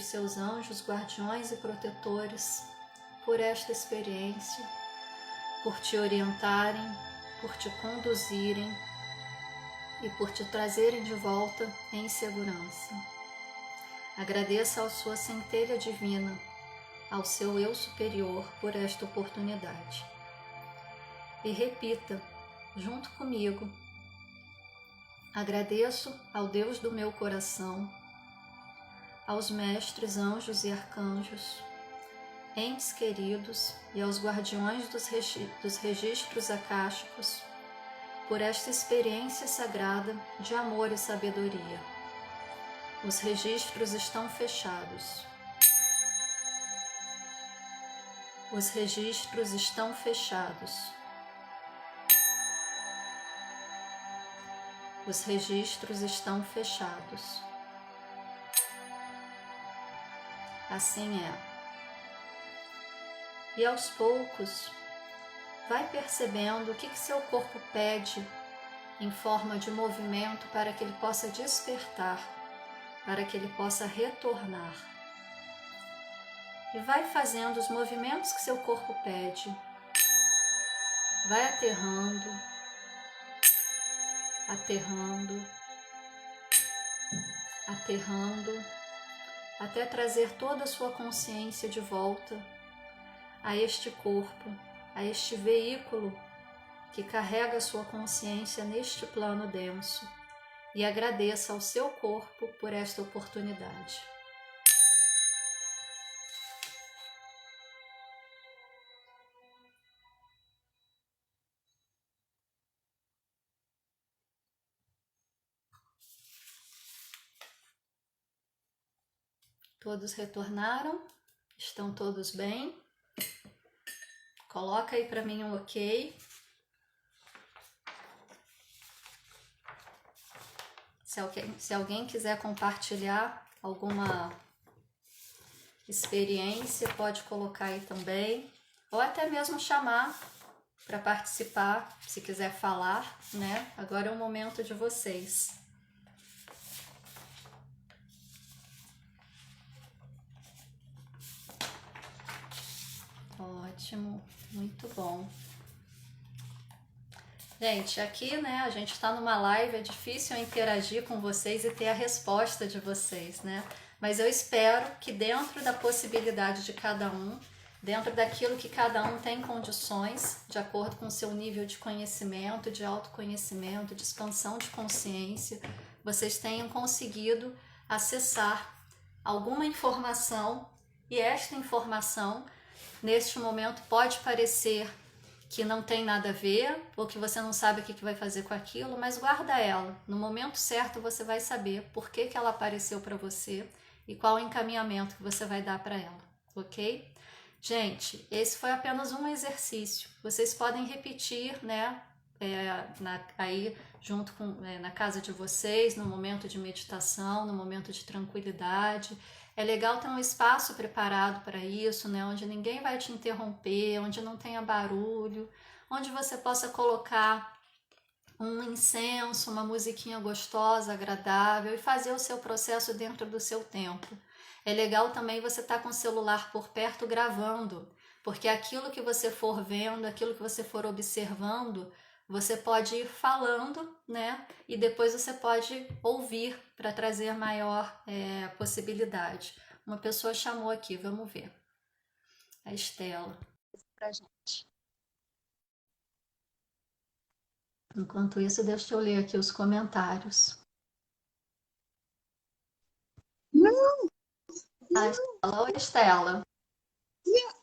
seus anjos, guardiões e protetores por esta experiência, por te orientarem, por te conduzirem, e por te trazerem de volta em segurança. Agradeça à sua centelha divina, ao seu eu superior por esta oportunidade. E repita, junto comigo: agradeço ao Deus do meu coração, aos mestres, anjos e arcanjos, entes queridos e aos guardiões dos registros akáshicos, por esta experiência sagrada de amor e sabedoria. Os registros estão fechados. Os registros estão fechados. Os registros estão fechados. Assim é. E aos poucos, vai percebendo o que seu corpo pede em forma de movimento para que ele possa despertar, para que ele possa retornar. E vai fazendo os movimentos que seu corpo pede. Vai aterrando, aterrando, aterrando, até trazer toda a sua consciência de volta a este corpo, a este veículo que carrega a sua consciência neste plano denso, e agradeça ao seu corpo por esta oportunidade. Todos retornaram? Estão todos bem? Coloca aí para mim um ok. Se alguém quiser compartilhar alguma experiência, pode colocar aí também. Ou até mesmo chamar para participar, se quiser falar, né? Agora é o momento de vocês. Ótimo, muito bom. Gente, aqui, né, a gente está numa live, é difícil eu interagir com vocês e ter a resposta de vocês, né? Mas eu espero que dentro da possibilidade de cada um, dentro daquilo que cada um tem condições, de acordo com o seu nível de conhecimento, de autoconhecimento, de expansão de consciência, vocês tenham conseguido acessar alguma informação, e esta informação, neste momento, pode parecer que não tem nada a ver, ou que você não sabe o que vai fazer com aquilo, mas guarda ela. No momento certo você vai saber por que ela apareceu para você e qual o encaminhamento que você vai dar para ela, ok? Gente, esse foi apenas um exercício. Vocês podem repetir, né, aí junto com na casa de vocês, no momento de meditação, no momento de tranquilidade. É legal ter um espaço preparado para isso, né, onde ninguém vai te interromper, onde não tenha barulho, onde você possa colocar um incenso, uma musiquinha gostosa, agradável, e fazer o seu processo dentro do seu tempo. É legal também você estar com o celular por perto gravando, porque aquilo que você for vendo, aquilo que você for observando, você pode ir falando, né? E depois você pode ouvir para trazer maior possibilidade. Uma pessoa chamou aqui, vamos ver. A Estela. Pra gente. Enquanto isso, deixa eu ler aqui os comentários. Não. A Estela, oi Estela.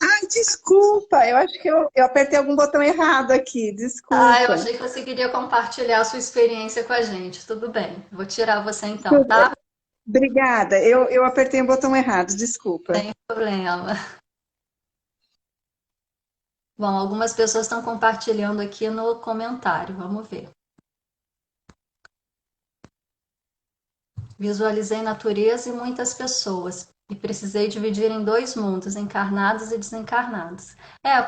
Ai, desculpa, eu acho que eu apertei algum botão errado aqui, Eu desculpa. achei que você queria compartilhar a sua experiência com a gente. Tudo bem, vou tirar você então, tá? Obrigada, eu apertei o botão errado, desculpa. Sem problema. Bom, algumas pessoas estão compartilhando aqui no comentário, vamos ver. Visualizei natureza e muitas pessoas, e precisei dividir em dois mundos, encarnados e desencarnados.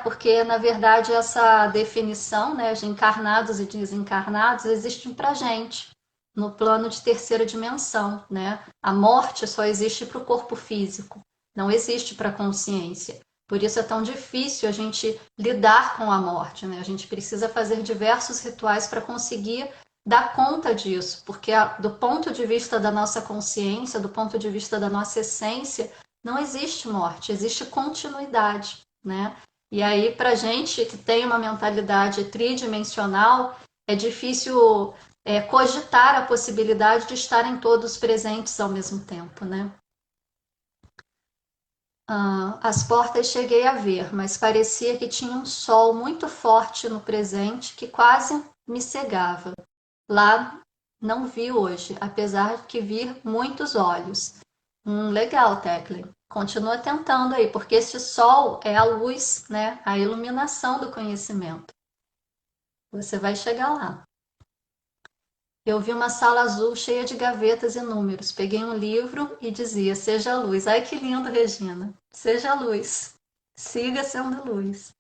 Porque, na verdade, essa definição, né, de encarnados e desencarnados existe pra gente, no plano de terceira dimensão, né? A morte só existe para o corpo físico, não existe para a consciência. Por isso é tão difícil a gente lidar com a morte, né? A gente precisa fazer diversos rituais para conseguir dar conta disso, porque do ponto de vista da nossa consciência, do ponto de vista da nossa essência, não existe morte, existe continuidade, né? E aí, para gente que tem uma mentalidade tridimensional, é difícil cogitar a possibilidade de estarem todos presentes ao mesmo tempo, né? As portas cheguei a ver, mas parecia que tinha um sol muito forte no presente que quase me cegava. Lá não vi hoje, apesar de que vi muitos olhos. Legal, Teclen. Continua tentando aí, porque esse sol é a luz, né? A iluminação do conhecimento. Você vai chegar lá. Eu vi uma sala azul cheia de gavetas e números. Peguei um livro e dizia: Seja a luz. Ai, que lindo, Regina. Seja a luz. Siga sendo luz.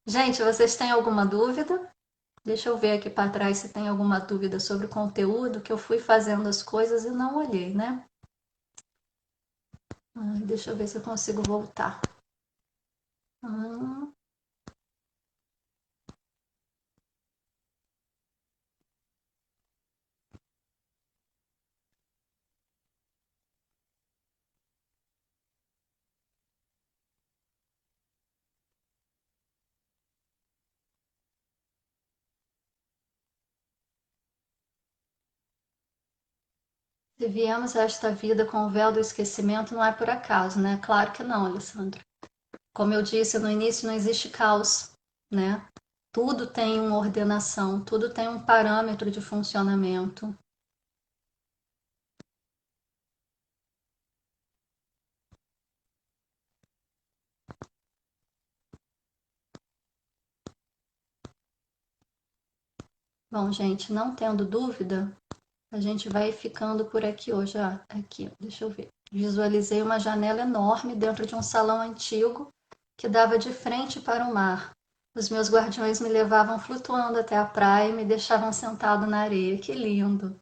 Gente, vocês têm alguma dúvida? Deixa eu ver aqui para trás se tem alguma dúvida sobre o conteúdo, que eu fui fazendo as coisas e não olhei, né? Deixa eu ver se eu consigo voltar. Se viemos a esta vida com o véu do esquecimento, não é por acaso, né? Claro que não, Alessandra. Como eu disse no início, não existe caos, né? Tudo tem uma ordenação, tudo tem um parâmetro de funcionamento. Bom, gente, não tendo dúvida, a gente vai ficando por aqui hoje. Aqui, deixa eu ver. Visualizei uma janela enorme dentro de um salão antigo que dava de frente para o mar. Os meus guardiões me levavam flutuando até a praia e me deixavam sentado na areia. Que lindo!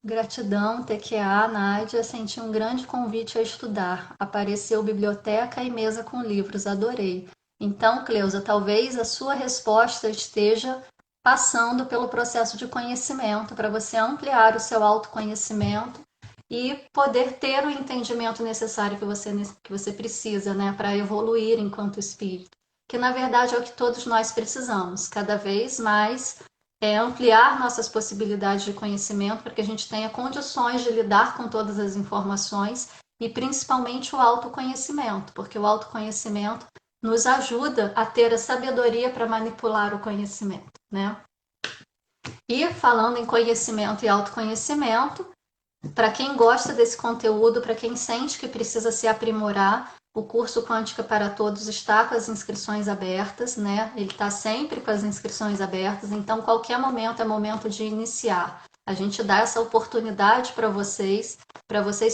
Gratidão, TQA, Nádia, senti um grande convite a estudar. Apareceu biblioteca e mesa com livros, adorei. Então, Cleusa, talvez a sua resposta esteja passando pelo processo de conhecimento, para você ampliar o seu autoconhecimento e poder ter o entendimento necessário que você precisa, né, para evoluir enquanto espírito. Que na verdade é o que todos nós precisamos, cada vez mais ampliar nossas possibilidades de conhecimento para que a gente tenha condições de lidar com todas as informações e principalmente o autoconhecimento, porque o autoconhecimento nos ajuda a ter a sabedoria para manipular o conhecimento, né? E falando em conhecimento e autoconhecimento, para quem gosta desse conteúdo, para quem sente que precisa se aprimorar, o curso Quântica para Todos está com as inscrições abertas, né? Ele está sempre com as inscrições abertas, então qualquer momento é momento de iniciar. A gente dá essa oportunidade para vocês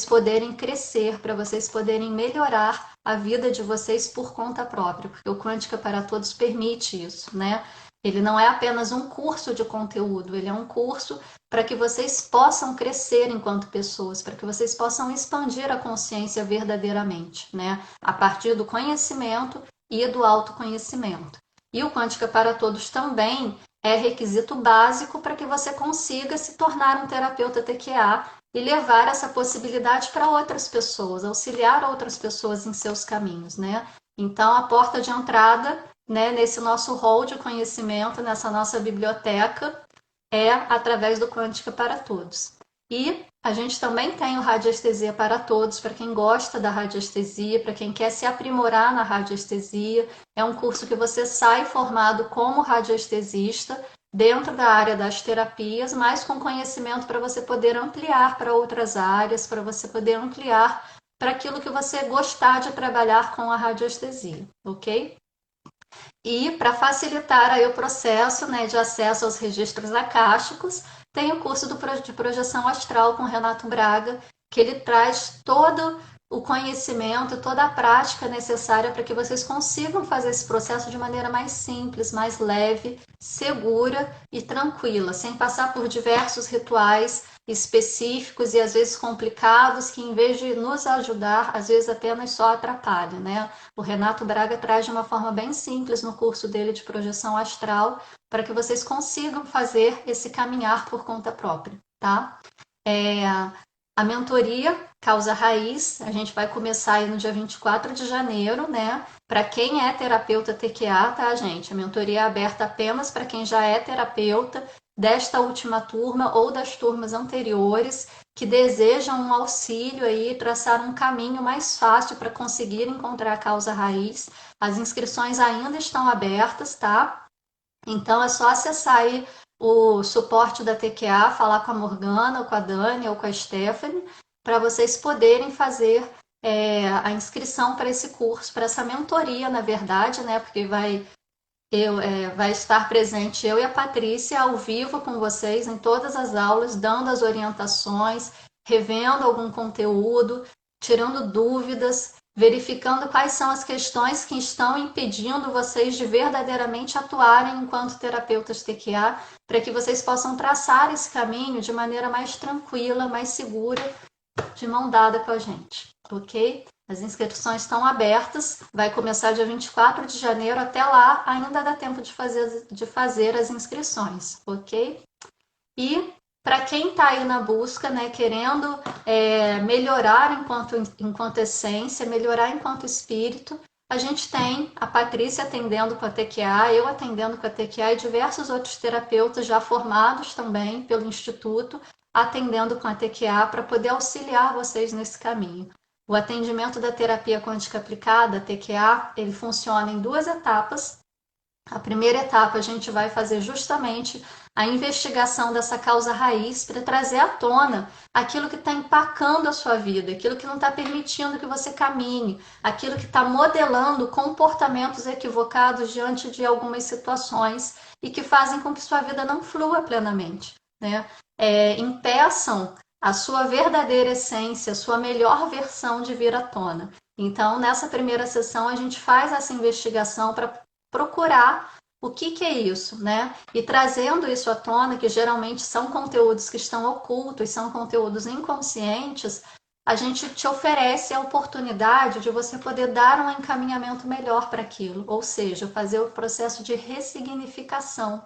poderem crescer, para vocês poderem melhorar a vida de vocês por conta própria, porque o Quântica para Todos permite isso, né? Ele não é apenas um curso de conteúdo, ele é um curso para que vocês possam crescer enquanto pessoas, para que vocês possam expandir a consciência verdadeiramente, né? A partir do conhecimento e do autoconhecimento. E o Quântica para Todos também é requisito básico para que você consiga se tornar um terapeuta TQA e levar essa possibilidade para outras pessoas, auxiliar outras pessoas em seus caminhos, né? Então, a porta de entrada, né, nesse nosso hall de conhecimento, nessa nossa biblioteca, é através do Quântica para Todos. E a gente também tem o Radiestesia para Todos, para quem gosta da radiestesia, para quem quer se aprimorar na radiestesia. É um curso que você sai formado como radiestesista, dentro da área das terapias, mas com conhecimento para você poder ampliar para outras áreas, para você poder ampliar para aquilo que você gostar de trabalhar com a radiestesia, ok? E para facilitar aí o processo, né, de acesso aos registros acásticos, tem o curso de projeção astral com Renato Braga, que ele traz todo o conhecimento, toda a prática necessária para que vocês consigam fazer esse processo de maneira mais simples, mais leve, segura e tranquila, sem passar por diversos rituais, específicos e às vezes complicados que, em vez de nos ajudar, às vezes apenas só atrapalham, né? O Renato Braga traz de uma forma bem simples no curso dele de projeção astral para que vocês consigam fazer esse caminhar por conta própria, tá? A mentoria Causa Raiz, a gente vai começar aí no dia 24 de janeiro, né? Para quem é terapeuta TQA, tá, gente? A mentoria é aberta apenas para quem já é terapeuta desta última turma ou das turmas anteriores que desejam um auxílio aí, traçar um caminho mais fácil para conseguir encontrar a causa raiz. As inscrições ainda estão abertas, tá? Então é só acessar aí o suporte da TQA, falar com a Morgana, ou com a Dani, ou com a Stephanie, para vocês poderem fazer a inscrição para esse curso, para essa mentoria, na verdade, né? Porque vai estar presente eu e a Patrícia ao vivo com vocês em todas as aulas, dando as orientações, revendo algum conteúdo, tirando dúvidas, verificando quais são as questões que estão impedindo vocês de verdadeiramente atuarem enquanto terapeutas TQA, para que vocês possam traçar esse caminho de maneira mais tranquila, mais segura, de mão dada com a gente, ok? As inscrições estão abertas, vai começar dia 24 de janeiro, até lá ainda dá tempo de fazer as inscrições, ok? E para quem está aí na busca, né, querendo melhorar enquanto essência, melhorar enquanto espírito, a gente tem a Patrícia atendendo com a TQA, eu atendendo com a TQA e diversos outros terapeutas já formados também pelo Instituto, atendendo com a TQA para poder auxiliar vocês nesse caminho. O atendimento da terapia quântica aplicada, a TQA, ele funciona em 2 etapas. A primeira etapa a gente vai fazer justamente a investigação dessa causa raiz para trazer à tona aquilo que está empacando a sua vida, aquilo que não está permitindo que você caminhe, aquilo que está modelando comportamentos equivocados diante de algumas situações e que fazem com que sua vida não flua plenamente, né? Impeçam a sua verdadeira essência, a sua melhor versão de vir à tona. Então, nessa primeira sessão, a gente faz essa investigação para procurar o que é isso, né? E trazendo isso à tona, que geralmente são conteúdos que estão ocultos, são conteúdos inconscientes, a gente te oferece a oportunidade de você poder dar um encaminhamento melhor para aquilo, ou seja, fazer o processo de ressignificação.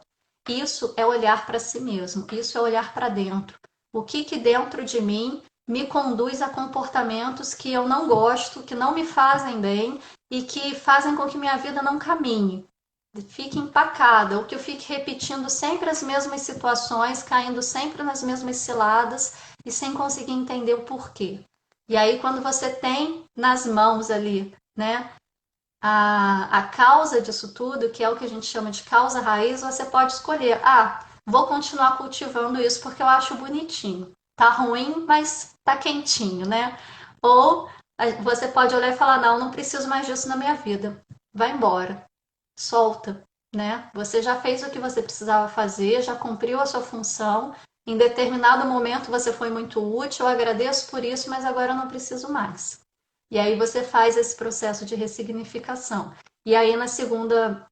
Isso é olhar para si mesmo, isso é olhar para dentro. O que dentro de mim me conduz a comportamentos que eu não gosto, que não me fazem bem e que fazem com que minha vida não caminhe, fique empacada, ou que eu fique repetindo sempre as mesmas situações, caindo sempre nas mesmas ciladas e sem conseguir entender o porquê. E aí, quando você tem nas mãos ali, né, a causa disso tudo, que é o que a gente chama de causa raiz, você pode escolher, vou continuar cultivando isso porque eu acho bonitinho. Tá ruim, mas tá quentinho, né? Ou você pode olhar e falar, não preciso mais disso na minha vida. Vai embora. Solta, né? Você já fez o que você precisava fazer, já cumpriu a sua função. Em determinado momento você foi muito útil, eu agradeço por isso, mas agora eu não preciso mais. E aí você faz esse processo de ressignificação. E aí na segunda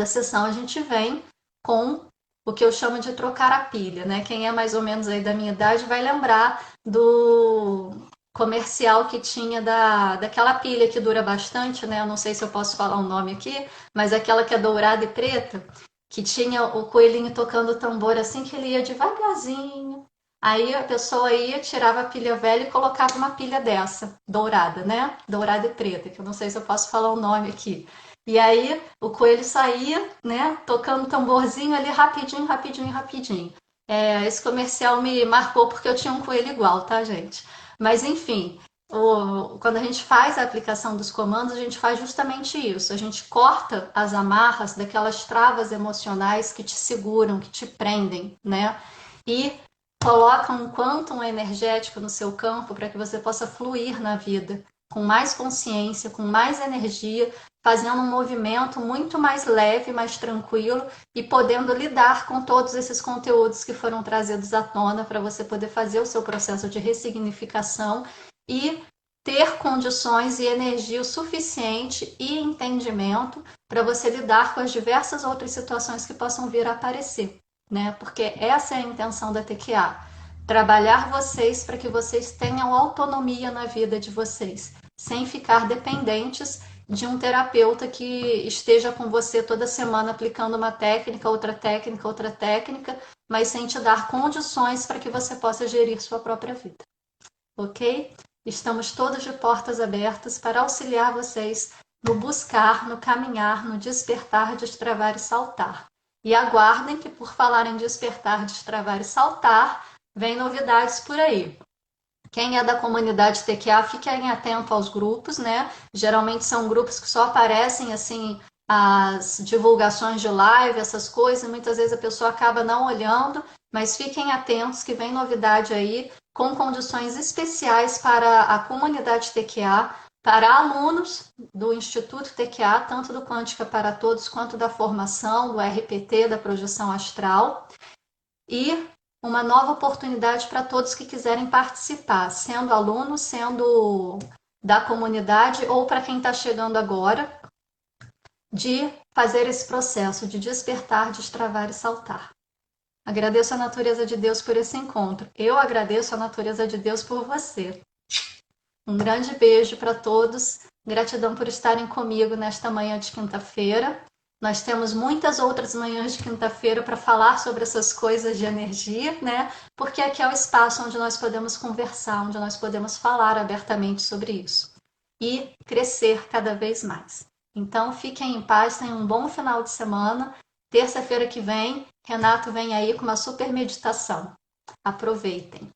sessão a gente vem com o que eu chamo de trocar a pilha, né? Quem é mais ou menos aí da minha idade vai lembrar do comercial que tinha daquela pilha que dura bastante, né? Eu não sei se eu posso falar o nome aqui, mas aquela que é dourada e preta, que tinha o coelhinho tocando o tambor assim que ele ia devagarzinho. Aí a pessoa ia, tirava a pilha velha e colocava uma pilha dessa, dourada, né? Dourada e preta, que eu não sei se eu posso falar o nome aqui. E aí o coelho saía, né, tocando o tamborzinho ali rapidinho, rapidinho, rapidinho. Esse comercial me marcou porque eu tinha um coelho igual, tá, gente? Mas enfim, quando a gente faz a aplicação dos comandos, a gente faz justamente isso. A gente corta as amarras daquelas travas emocionais que te seguram, que te prendem, né? E coloca um quantum energético no seu campo para que você possa fluir na vida com mais consciência, com mais energia, fazendo um movimento muito mais leve, mais tranquilo e podendo lidar com todos esses conteúdos que foram trazidos à tona para você poder fazer o seu processo de ressignificação e ter condições e energia o suficiente e entendimento para você lidar com as diversas outras situações que possam vir a aparecer, né? Porque essa é a intenção da TQA. trabalhar vocês para que vocês tenham autonomia na vida de vocês, sem ficar dependentes de um terapeuta que esteja com você toda semana aplicando uma técnica, outra técnica, mas sem te dar condições para que você possa gerir sua própria vida. Ok? Estamos todos de portas abertas para auxiliar vocês no buscar, no caminhar, no despertar, destravar e saltar. E aguardem que, por falar em despertar, destravar e saltar, vem novidades por aí. Quem é da comunidade TQA, fiquem atento aos grupos, né? Geralmente são grupos que só aparecem assim as divulgações de live, essas coisas, e muitas vezes a pessoa acaba não olhando, mas fiquem atentos que vem novidade aí com condições especiais para a comunidade TQA, para alunos do Instituto TQA, tanto do Quântica para Todos quanto da formação, do RPT, da projeção astral, e uma nova oportunidade para todos que quiserem participar, sendo aluno, sendo da comunidade ou para quem está chegando agora, de fazer esse processo de despertar, destravar e saltar. Agradeço a natureza de Deus por esse encontro. Eu agradeço a natureza de Deus por você. Um grande beijo para todos. Gratidão por estarem comigo nesta manhã de quinta-feira. Nós temos muitas outras manhãs de quinta-feira para falar sobre essas coisas de energia, né? Porque aqui é o espaço onde nós podemos conversar, onde nós podemos falar abertamente sobre isso e crescer cada vez mais. Então, fiquem em paz, tenham um bom final de semana. Terça-feira que vem, Renato vem aí com uma super meditação. Aproveitem.